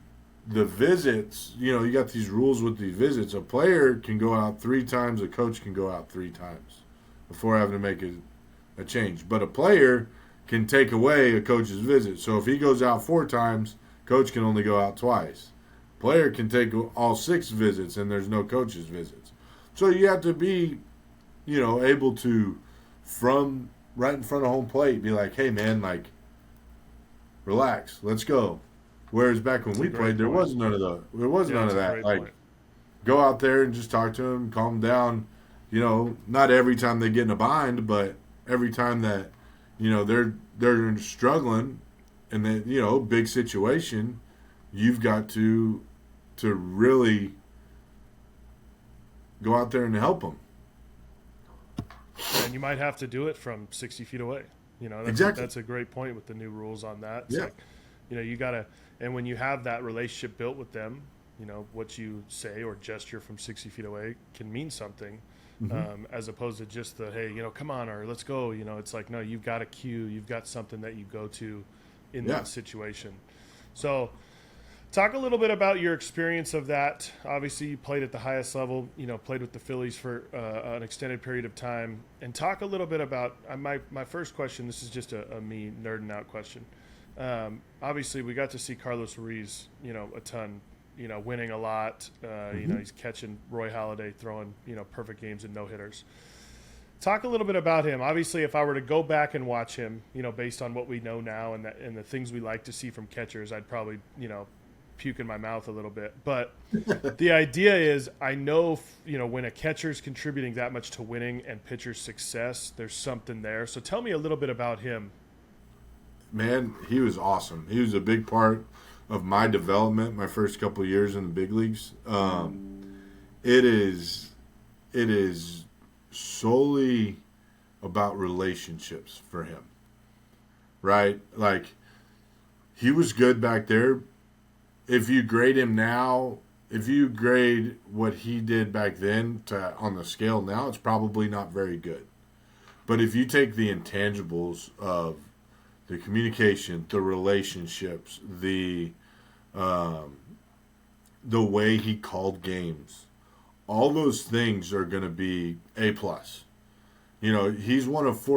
the visits, you got these rules with the visits. A player can go out 3 times. A coach can go out 3 times before having to make a change. But a player can take away a coach's visit. So if he goes out 4 times, coach can only go out twice. Player can take all 6 visits, and there's no coach's visits. So you have to be, able to, from right in front of home plate, be like, hey, man, like, relax, let's go. Whereas back when we played, there was none of that. Like, go out there and just talk to them, calm them down. Not every time they get in a bind, but every time that, they're struggling and that, big situation, you've got to really go out there and help them. And you might have to do it from 60 feet away. Exactly. That's a great point with the new rules on that. It's yeah. like, You gotta, and when you have that relationship built with them, what you say or gesture from 60 feet away can mean something, as opposed to just the, hey, come on, or let's go. It's like, no, you've got a cue, you've got something that you go to in that situation. So talk a little bit about your experience of that. Obviously, you played at the highest level, played with the Phillies for an extended period of time. And talk a little bit about my first question. This is just a me nerding out question. Obviously, we got to see Carlos Ruiz, a ton, winning a lot. He's catching Roy Halladay, throwing, perfect games and no-hitters. Talk a little bit about him. Obviously, if I were to go back and watch him, based on what we know now and the things we like to see from catchers, I'd probably, puke in my mouth a little bit. But the idea is, I know, when a catcher's contributing that much to winning and pitcher's success, there's something there. So tell me a little bit about him. Man, he was awesome. He was a big part of my development my first couple of years in the big leagues. It is solely about relationships for him, right? Like, he was good back there. If you grade him now, if you grade what he did back then on the scale now, it's probably not very good. But if you take the intangibles of the communication, the relationships, the way he called games, all those things are going to be A+. He's one of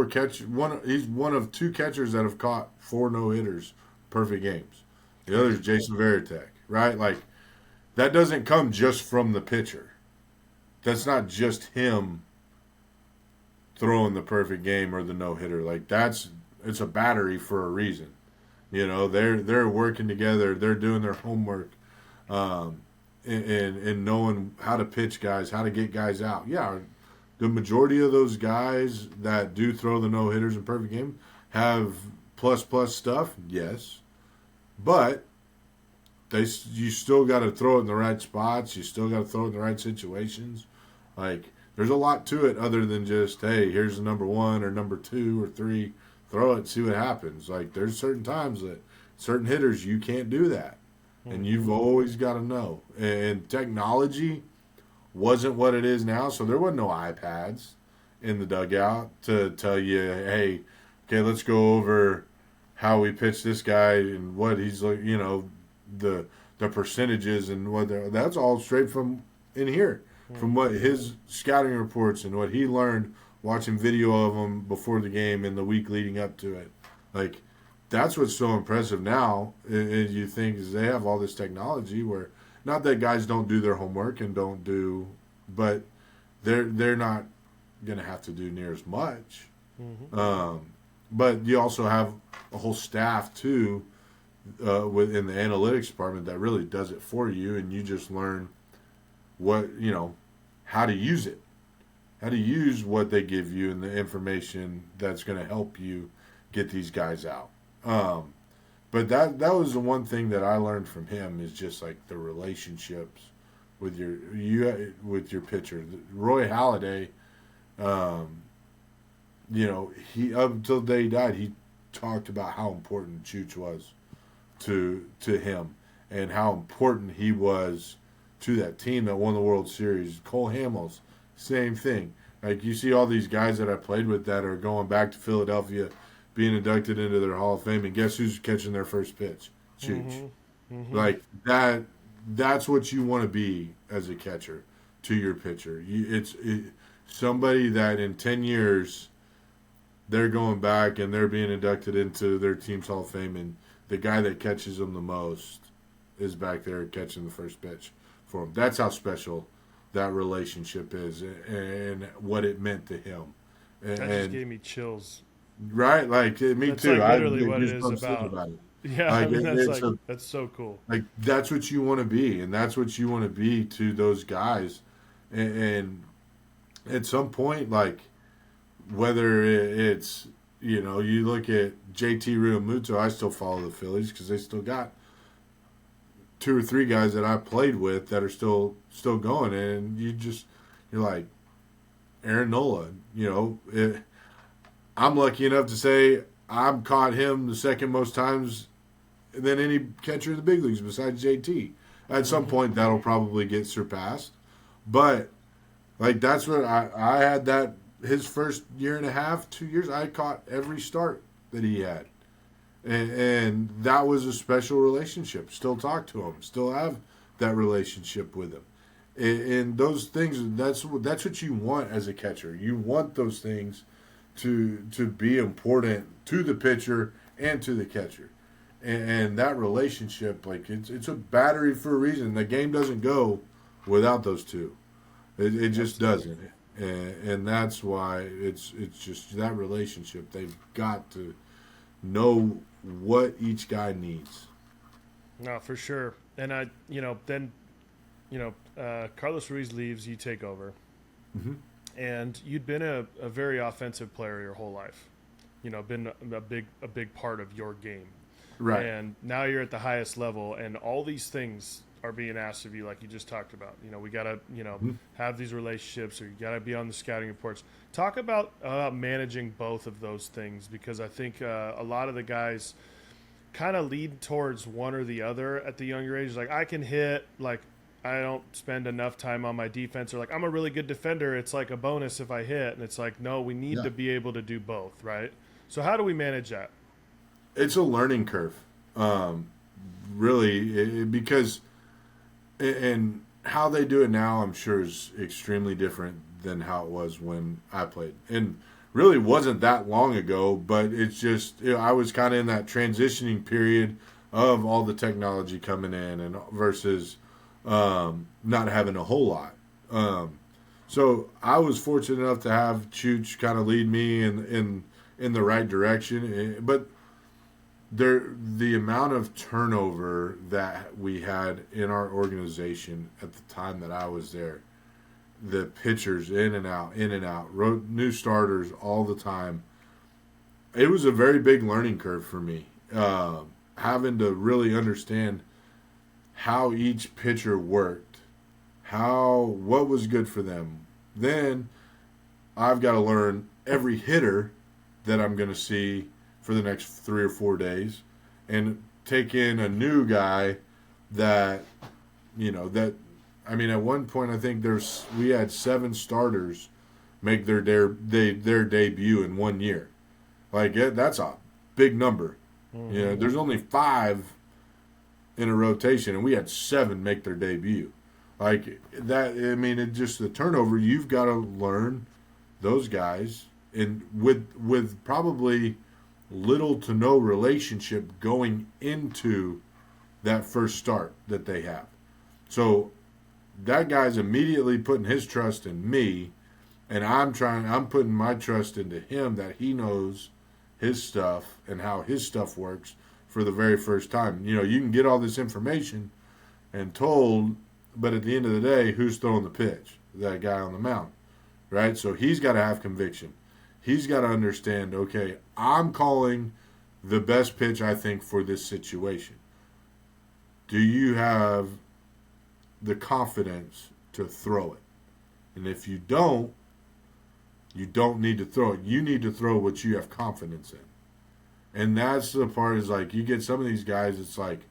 he's one of two catchers that have caught 4 no-hitters, perfect games. The other is Jason Varitek, right? Like, that doesn't come just from the pitcher. That's not just him throwing the perfect game or the no-hitter. Like, it's a battery for a reason. They're working together. They're doing their homework, and knowing how to pitch guys, how to get guys out. Yeah, the majority of those guys that do throw the no-hitters in perfect game have plus stuff, yes. But you still got to throw it in the right spots. You still got to throw it in the right situations. Like, there's a lot to it other than just, hey, here's the number 1 or number 2 or 3. Throw it and see what happens. Like, there's certain times that certain hitters, you can't do that. And you've always got to know. And technology wasn't what it is now, so there wasn't no iPads in the dugout to tell you, hey, okay, let's go over how we pitch this guy and what he's like, the percentages and that's all straight from in here, from what his scouting reports and what he learned watching video of him before the game and the week leading up to it. Like, that's what's so impressive now. Is you think is they have all this technology where, not that guys don't do their homework and don't do, but they're not going to have to do near as much. But you also have a whole staff too, within the analytics department that really does it for you, and you just learn how to use it, how to use what they give you and the information that's going to help you get these guys out. But that was the one thing that I learned from him, is just like the relationships with your pitcher. Roy Halladay, he, up until the day he died, he talked about how important Chooch was to him and how important he was to that team that won the World Series. Cole Hamels, same thing. Like, you see all these guys that I played with that are going back to Philadelphia, being inducted into their Hall of Fame, and guess who's catching their first pitch? Chooch. Like, that's what you want to be as a catcher to your pitcher. It's somebody that in 10 years they're going back and they're being inducted into their team's Hall of Fame, and the guy that catches them the most is back there catching the first pitch for them. That's how special that relationship is and what it meant to him. That just gave me chills. Right? Like, me that's too. Like literally what it is about it. Yeah, like, that's so cool. Like, that's what you want to be, and that's what you want to be to those guys. And at some point, like, whether it's, you look at JT Realmuto, I still follow the Phillies because they still got 2 or 3 guys that I played with that are still going, and you're like, Aaron Nola, I'm lucky enough to say I've caught him the second most times than any catcher in the big leagues besides JT. At some point, that'll probably get surpassed. But, like, that's what I had that his first year and a half, 2 years, I caught every start that he had. And that was a special relationship. Still talk to him. Still have that relationship with him. And those things, that's what you want as a catcher. You want those things to be important to the pitcher and to the catcher. And that relationship, like, it's a battery for a reason. The game doesn't go without those two. It just doesn't. And that's why it's just that relationship. They've got to know what each guy needs. No, for sure. And Carlos Ruiz leaves, you take over. Mm-hmm. And you'd been a very offensive player your whole life. Been a big part of your game. Right. And now you're at the highest level, and all these things are being asked of you, like you just talked about. We got to, have these relationships, or you got to be on the scouting reports. Talk about managing both of those things, because I think a lot of the guys kind of lead towards one or the other at the younger age. Like, I can hit, like, I don't spend enough time on my defense, or like, I'm a really good defender. It's like a bonus if I hit. And it's like, no, we need to be able to do both, right? So how do we manage that? It's a learning curve, really, because and how they do it now, I'm sure, is extremely different than how it was when I played. And really wasn't that long ago, but it's just, I was kind of in that transitioning period of all the technology coming in and versus not having a whole lot. So I was fortunate enough to have Chooch kind of lead me in the right direction, but the amount of turnover that we had in our organization at the time that I was there, the pitchers in and out, wrote new starters all the time. It was a very big learning curve for me, having to really understand how each pitcher worked, what was good for them. Then I've got to learn every hitter that I'm going to see for the next 3 or 4 days, and take in a new guy that, at one point I think we had 7 starters make their debut in 1 year. Like, that's a big number. Mm-hmm. There's only 5 in a rotation, and we had 7 make their debut. Like that, it's just the turnover. You've got to learn those guys, and with probably little to no relationship going into that first start that they have. So that guy's immediately putting his trust in me, and I'm putting my trust into him, that he knows his stuff and how his stuff works for the very first time. You can get all this information and told, but at the end of the day, who's throwing the pitch? That guy on the mound, right? So he's got to have conviction. He's got to understand, okay, I'm calling the best pitch, I think, for this situation. Do you have the confidence to throw it? And if you don't need to throw it. You need to throw what you have confidence in. And that's the part, is like, you get some of these guys, it's like,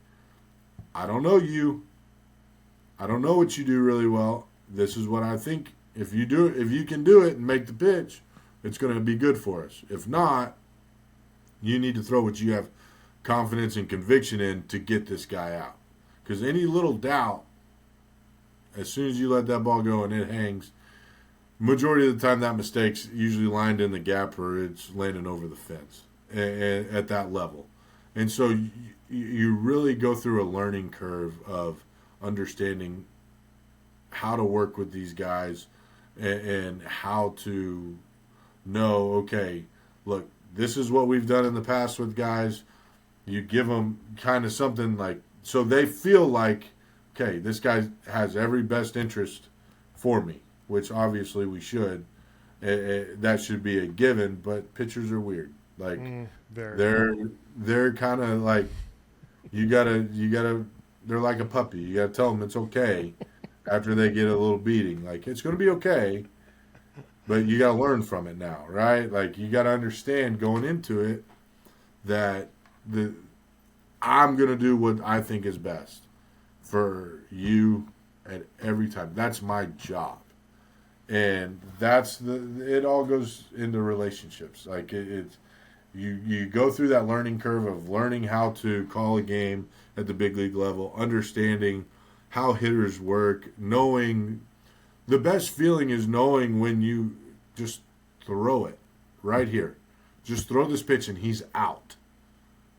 I don't know you. I don't know what you do really well. This is what I think. If you can do it and make the pitch, it's going to be good for us. If not, you need to throw what you have confidence and conviction in to get this guy out. Because any little doubt, as soon as you let that ball go and it hangs, majority of the time that mistake's usually lined in the gap, or it's landing over the fence at that level. And so you really go through a learning curve of understanding how to work with these guys and how to know, okay, look, this is what we've done in the past with guys. You give them kind of something like, so they feel like, okay, this guy has every best interest for me, which obviously we should. That should be a given, but pitchers are weird. Like, they're kind of like, you gotta, they're like a puppy. You gotta tell them it's okay after they get a little beating. Like, it's going to be okay, but you got to learn from it now, right? Like, you got to understand going into it that I'm going to do what I think is best for you at every time. That's my job. And it all goes into relationships. Like you go through that learning curve of learning how to call a game at the big league level, understanding how hitters work, knowing the best feeling is knowing when you just throw it right here. Just throw this pitch and he's out.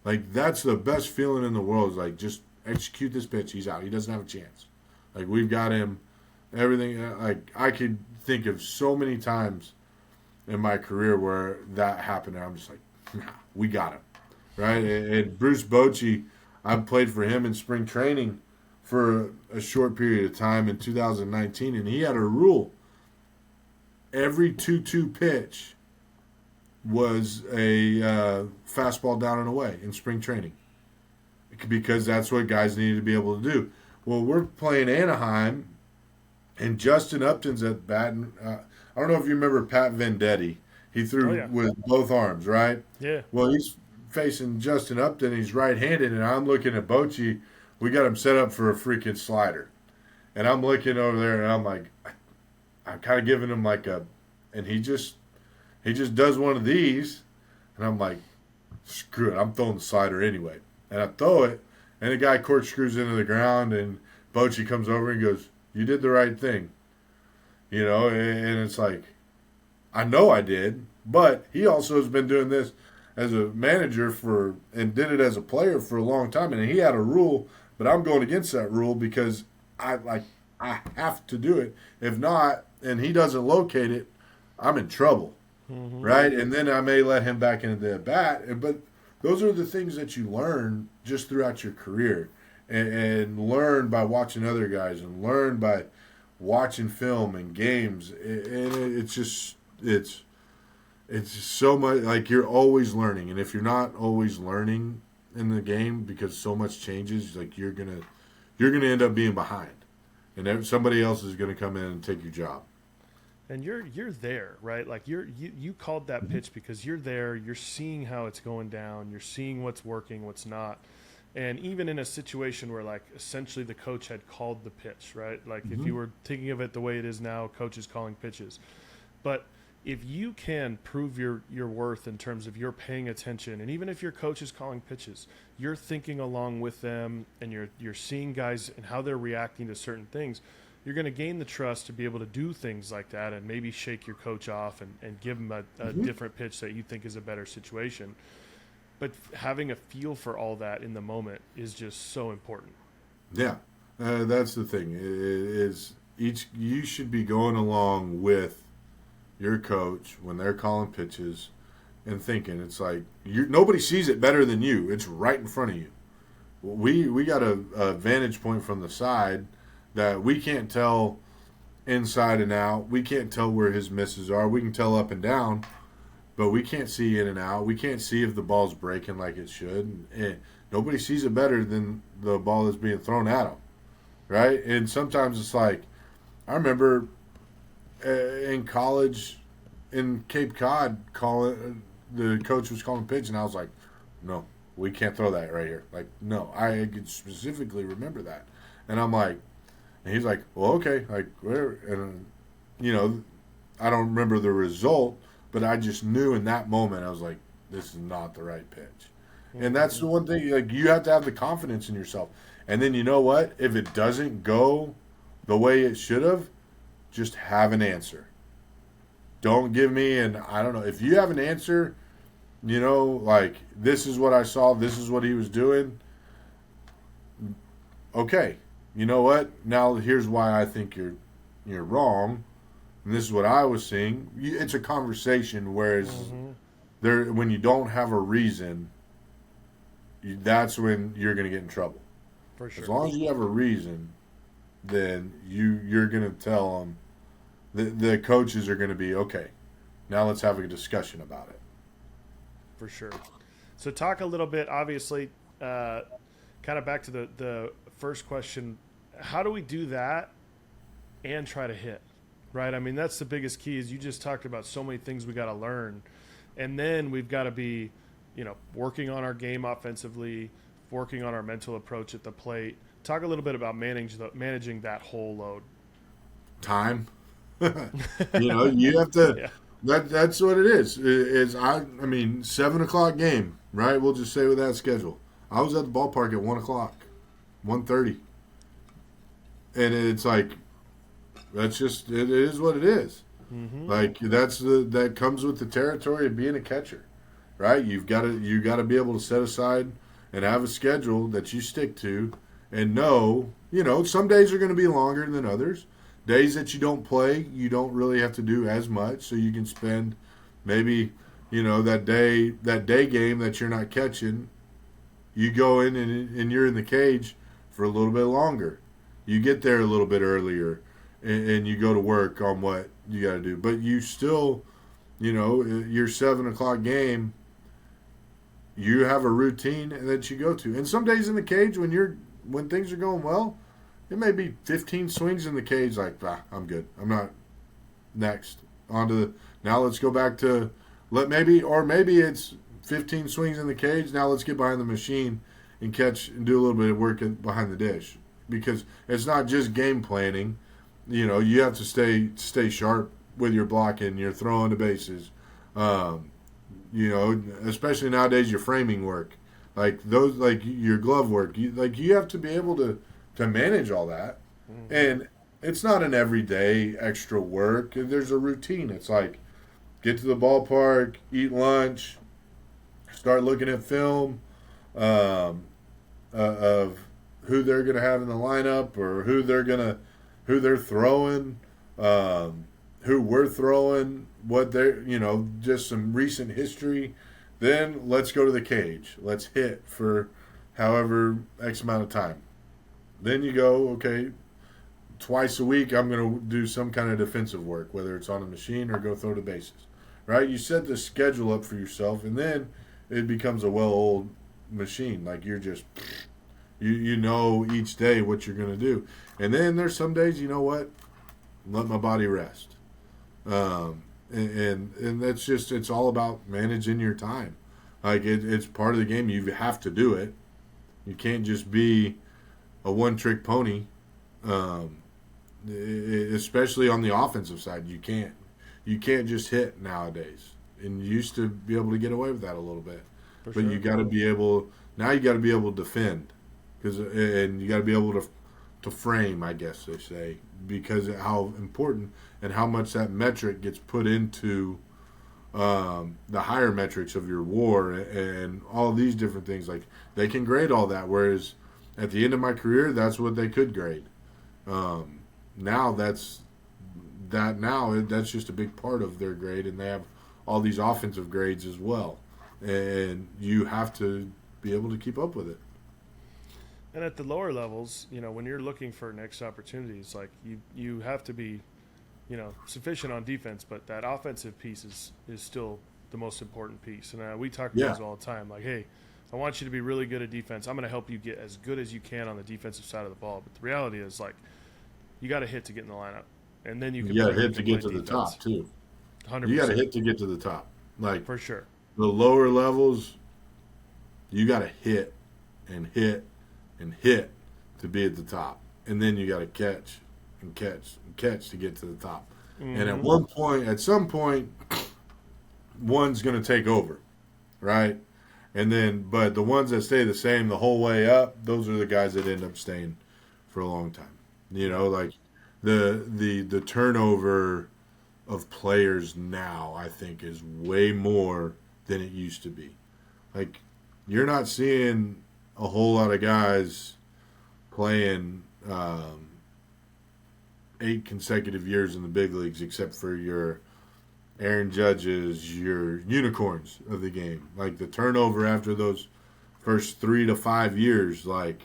Like, that's the best feeling in the world, is like, just execute this pitch, he's out. He doesn't have a chance. Like, we've got him, everything. Like, I could think of so many times in my career where that happened, and I'm just like, nah, we got him. Right? And Bruce Bochy, I played for him in spring training for a short period of time in 2019, and he had a rule. Every 2-2 pitch was a fastball down and away in spring training, because that's what guys needed to be able to do. Well, we're playing Anaheim, and Justin Upton's at bat. I don't know if you remember Pat Venditti. He threw with both arms, right? Yeah. Well, he's facing Justin Upton. He's right-handed, and I'm looking at Bochy. We got him set up for a freaking slider. And I'm looking over there, and I'm like, I'm kind of giving him like and he just does one of these, and I'm like, screw it, I'm throwing the slider anyway. And I throw it, and the guy corkscrews into the ground, and Bochy comes over and goes, you did the right thing. You know, and it's like, I know I did, but he also has been doing this as a manager and did it as a player for a long time, and he had a rule, but I'm going against that rule because I have to do it. If not, and he doesn't locate it, I'm in trouble. Mm-hmm. Right? And then I may let him back into the bat. But those are the things that you learn just throughout your career, and learn by watching other guys, and learn by watching film and games. And it's just so much, like, you're always learning. And if you're not always learning in the game because so much changes, like, you're gonna end up being behind, and somebody else is gonna come in and take your job. And you're there, right? Like, you called that pitch because you're there. You're seeing how it's going down. You're seeing what's working, what's not. And even in a situation where, like, essentially the coach had called the pitch, right? Like, if you were thinking of it the way it is now, coach is calling pitches. But if you can prove your worth in terms of you're paying attention, and even if your coach is calling pitches, you're thinking along with them, and you're seeing guys and how they're reacting to certain things, you're going to gain the trust to be able to do things like that, and maybe shake your coach off and give him a different pitch that you think is a better situation. But having a feel for all that in the moment is just so important. Yeah, that's the thing. You should be going along with your coach when they're calling pitches and thinking, it's like, nobody sees it better than you. It's right in front of you. We got a vantage point from the side that we can't tell inside and out. We can't tell where his misses are. We can tell up and down, but we can't see in and out. We can't see if the ball's breaking like it should. And nobody sees it better than the ball that's being thrown at them, right? And sometimes it's like, I remember in college in Cape Cod, the coach was calling pitch, and I was like, no, we can't throw that right here. Like, no, I could specifically remember that. And I'm like, and he's like, well, okay, like, where? And, I don't remember the result, but I just knew in that moment, I was like, this is not the right pitch. Mm-hmm. And that's the one thing, like, you have to have the confidence in yourself. And then, you know what? If it doesn't go the way it should have, just have an answer. Don't give me I don't know. If you have an answer, like, this is what I saw, this is what he was doing, okay. You know what? Now here's why I think you're wrong, and this is what I was seeing. It's a conversation, whereas when you don't have a reason, that's when you're going to get in trouble. For sure. As long as you have a reason, then you're going to tell them. The coaches are going to be, okay, now let's have a discussion about it. For sure. So talk a little bit, obviously, kind of back to the first question. How do we do that and try to hit, right? I mean, that's the biggest key, is you just talked about so many things we got to learn. And then we've got to be, working on our game offensively, working on our mental approach at the plate. Talk a little bit about managing that whole load. Time. You have to. Yeah. That's what it is. I mean, 7:00 game, right? We'll just say with that schedule. I was at the ballpark at 1:00, 1:30, and it's like that's just it is what it is. Mm-hmm. Like that comes with the territory of being a catcher, right? You got to be able to set aside and have a schedule that you stick to, and know some days are going to be longer than others. Days that you don't play, you don't really have to do as much, so you can spend maybe that day game that you're not catching. You go in and you're in the cage for a little bit longer. You get there a little bit earlier, and you go to work on what you got to do. But you still, your 7:00 game, you have a routine that you go to. And some days in the cage when things are going well, it may be 15 swings in the cage. Like, I'm good. I'm not next. Now let's go back to maybe it's 15 swings in the cage. Now let's get behind the machine and catch and do a little bit of work behind the dish, because it's not just game planning. You have to stay sharp with your blocking, your throwing the bases. Especially nowadays, your framing work, like your glove work. You have to be able to manage all that. Mm-hmm. And it's not an everyday extra work. There's a routine. It's like get to the ballpark, eat lunch, start looking at film of who they're going to have in the lineup, or who they're throwing, who we're throwing, what they're, just some recent history. Then let's go to the cage. Let's hit for however X amount of time. Then you go, okay, twice a week I'm going to do some kind of defensive work, whether it's on a machine or go throw the bases, right? You set the schedule up for yourself, and then it becomes a well-oiled machine. Like you're just, you know each day what you're going to do. And then there's some days, let my body rest. And that's just, it's all about managing your time. Like it's part of the game. You have to do it. You can't just be a one-trick pony, especially on the offensive side. You can't just hit nowadays. And you used to be able to get away with that a little bit, but sure. You got to be able to defend, and you got to be able to frame, I guess they say, because of how important and how much that metric gets put into the higher metrics of your WAR and all these different things. Like they can grade all that, whereas at the end of my career, that's what they could grade. Now that's just a big part of their grade, and they have all these offensive grades as well. And you have to be able to keep up with it. And at the lower levels, when you're looking for next opportunities, like you have to be, sufficient on defense, but that offensive piece is still the most important piece. And we talk about this all the time. Like, hey, I want you to be really good at defense. I'm going to help you get as good as you can on the defensive side of the ball. But the reality is, like, you got to hit to get in the lineup, and then you got to hit to get to the top too. 100%. You got to hit to get to the top. Like for sure. The lower levels, you got to hit and hit and hit to be at the top, and then you got to catch and catch and catch to get to the top. Mm-hmm. And at some point, one's going to take over, right? And then, but the ones that stay the same the whole way up, those are the guys that end up staying for a long time. Like the turnover of players now, I think, is way more than it used to be. Like, you're not seeing a whole lot of guys playing 8 consecutive years in the big leagues, except for your Aaron Judges, your unicorns of the game. Like, the turnover after those first 3 to 5 years, like,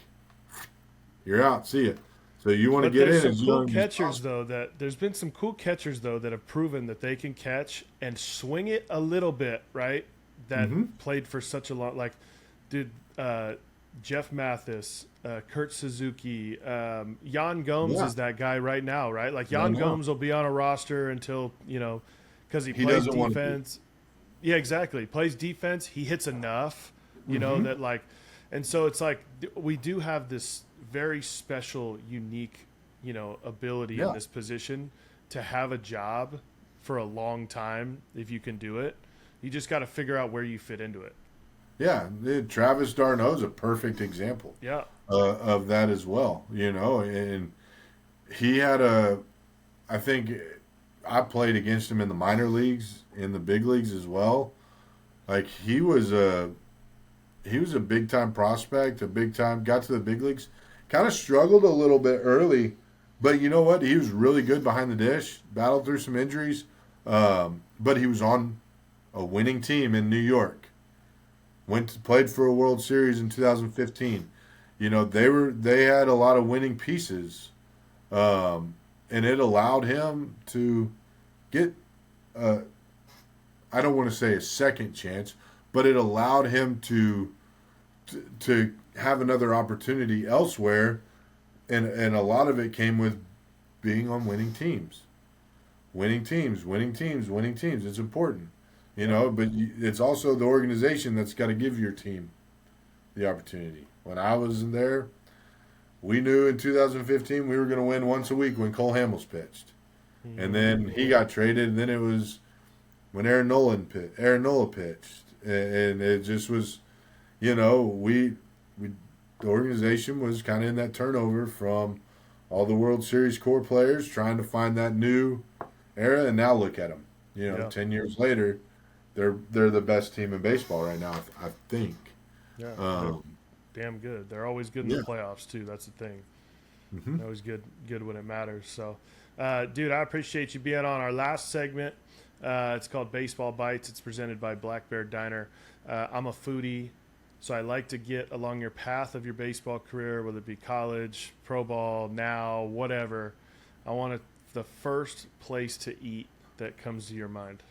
you're out. See ya. So you want to get in. There's been some cool catchers though that have proven that they can catch and swing it a little bit, right? That played for such a long, like, dude, Jeff Mathis, Kurt Suzuki, Jan Gomes is that guy right now, right? Like Jan Gomes will be on a roster until because he plays defense. Yeah, exactly. Plays defense. He hits enough, that like. And so it's like we do have this very special, unique, ability in this position to have a job for a long time if you can do it. You just got to figure out where you fit into it. Yeah, Travis d'Arnaud's a perfect example. Yeah. Of that as well, and he had I think I played against him in the minor leagues, in the big leagues as well. Like he was a big time prospect, got to the big leagues, kind of struggled a little bit early, but you know what? He was really good behind the dish, battled through some injuries, but he was on a winning team in New York. Played for a World Series in 2015. They had a lot of winning pieces, and it allowed him to get I don't want to say a second chance, but it allowed him to have another opportunity elsewhere, and a lot of it came with being on winning teams. Winning teams. It's important. But it's also the organization that's got to give your team the opportunity. When I was in there, we knew in 2015 we were going to win once a week when Cole Hamels pitched. And then he got traded, and then it was when Aaron Nola pitched. And it just was, the organization was kind of in that turnover from all the World Series core players trying to find that new era, and now look at them. 10 years later, they're the best team in baseball right now, I think. Yeah, damn good. They're always good in the playoffs too. That's the thing. Mm-hmm. They're always good when it matters. So, dude, I appreciate you being on our last segment. It's called Baseball Bites. It's presented by Black Bear Diner. I'm a foodie, so I like to get along your path of your baseball career, whether it be college, pro ball, now, whatever. I want the first place to eat that comes to your mind.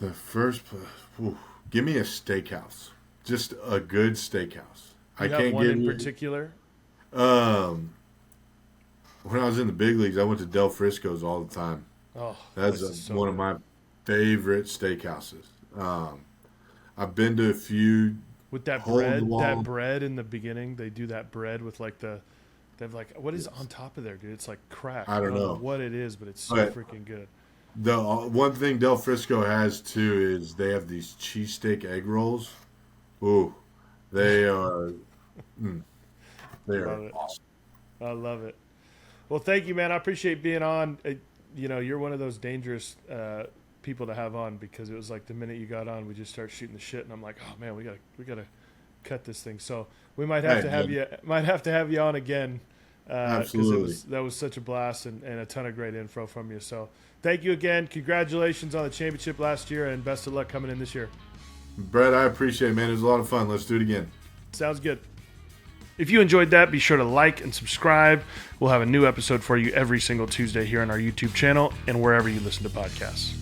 The first place. Give me a steakhouse. Just a good steakhouse. You have one in particular? When I was in the big leagues, I went to Del Frisco's all the time. Oh, that's one of my favorite steakhouses. I've been to a few. With that bread in the beginning, they do that bread with they have what is on top of there, dude? It's like crack. I don't know what it is, but it's so freaking good. The one thing Del Frisco has too is they have these cheesesteak egg rolls. Ooh, they are awesome. I love it. Well, thank you, man. I appreciate being on. You're one of those dangerous people to have on, because it was like the minute you got on, we just start shooting the shit, and I'm like, oh man, we gotta cut this thing. So we might have to have you on again. Absolutely. Because that was such a blast and a ton of great info from you. So thank you again. Congratulations on the championship last year, and best of luck coming in this year. Brett, I appreciate it, man. It was a lot of fun. Let's do it again. Sounds good. If you enjoyed that, be sure to like and subscribe. We'll have a new episode for you every single Tuesday here on our YouTube channel and wherever you listen to podcasts.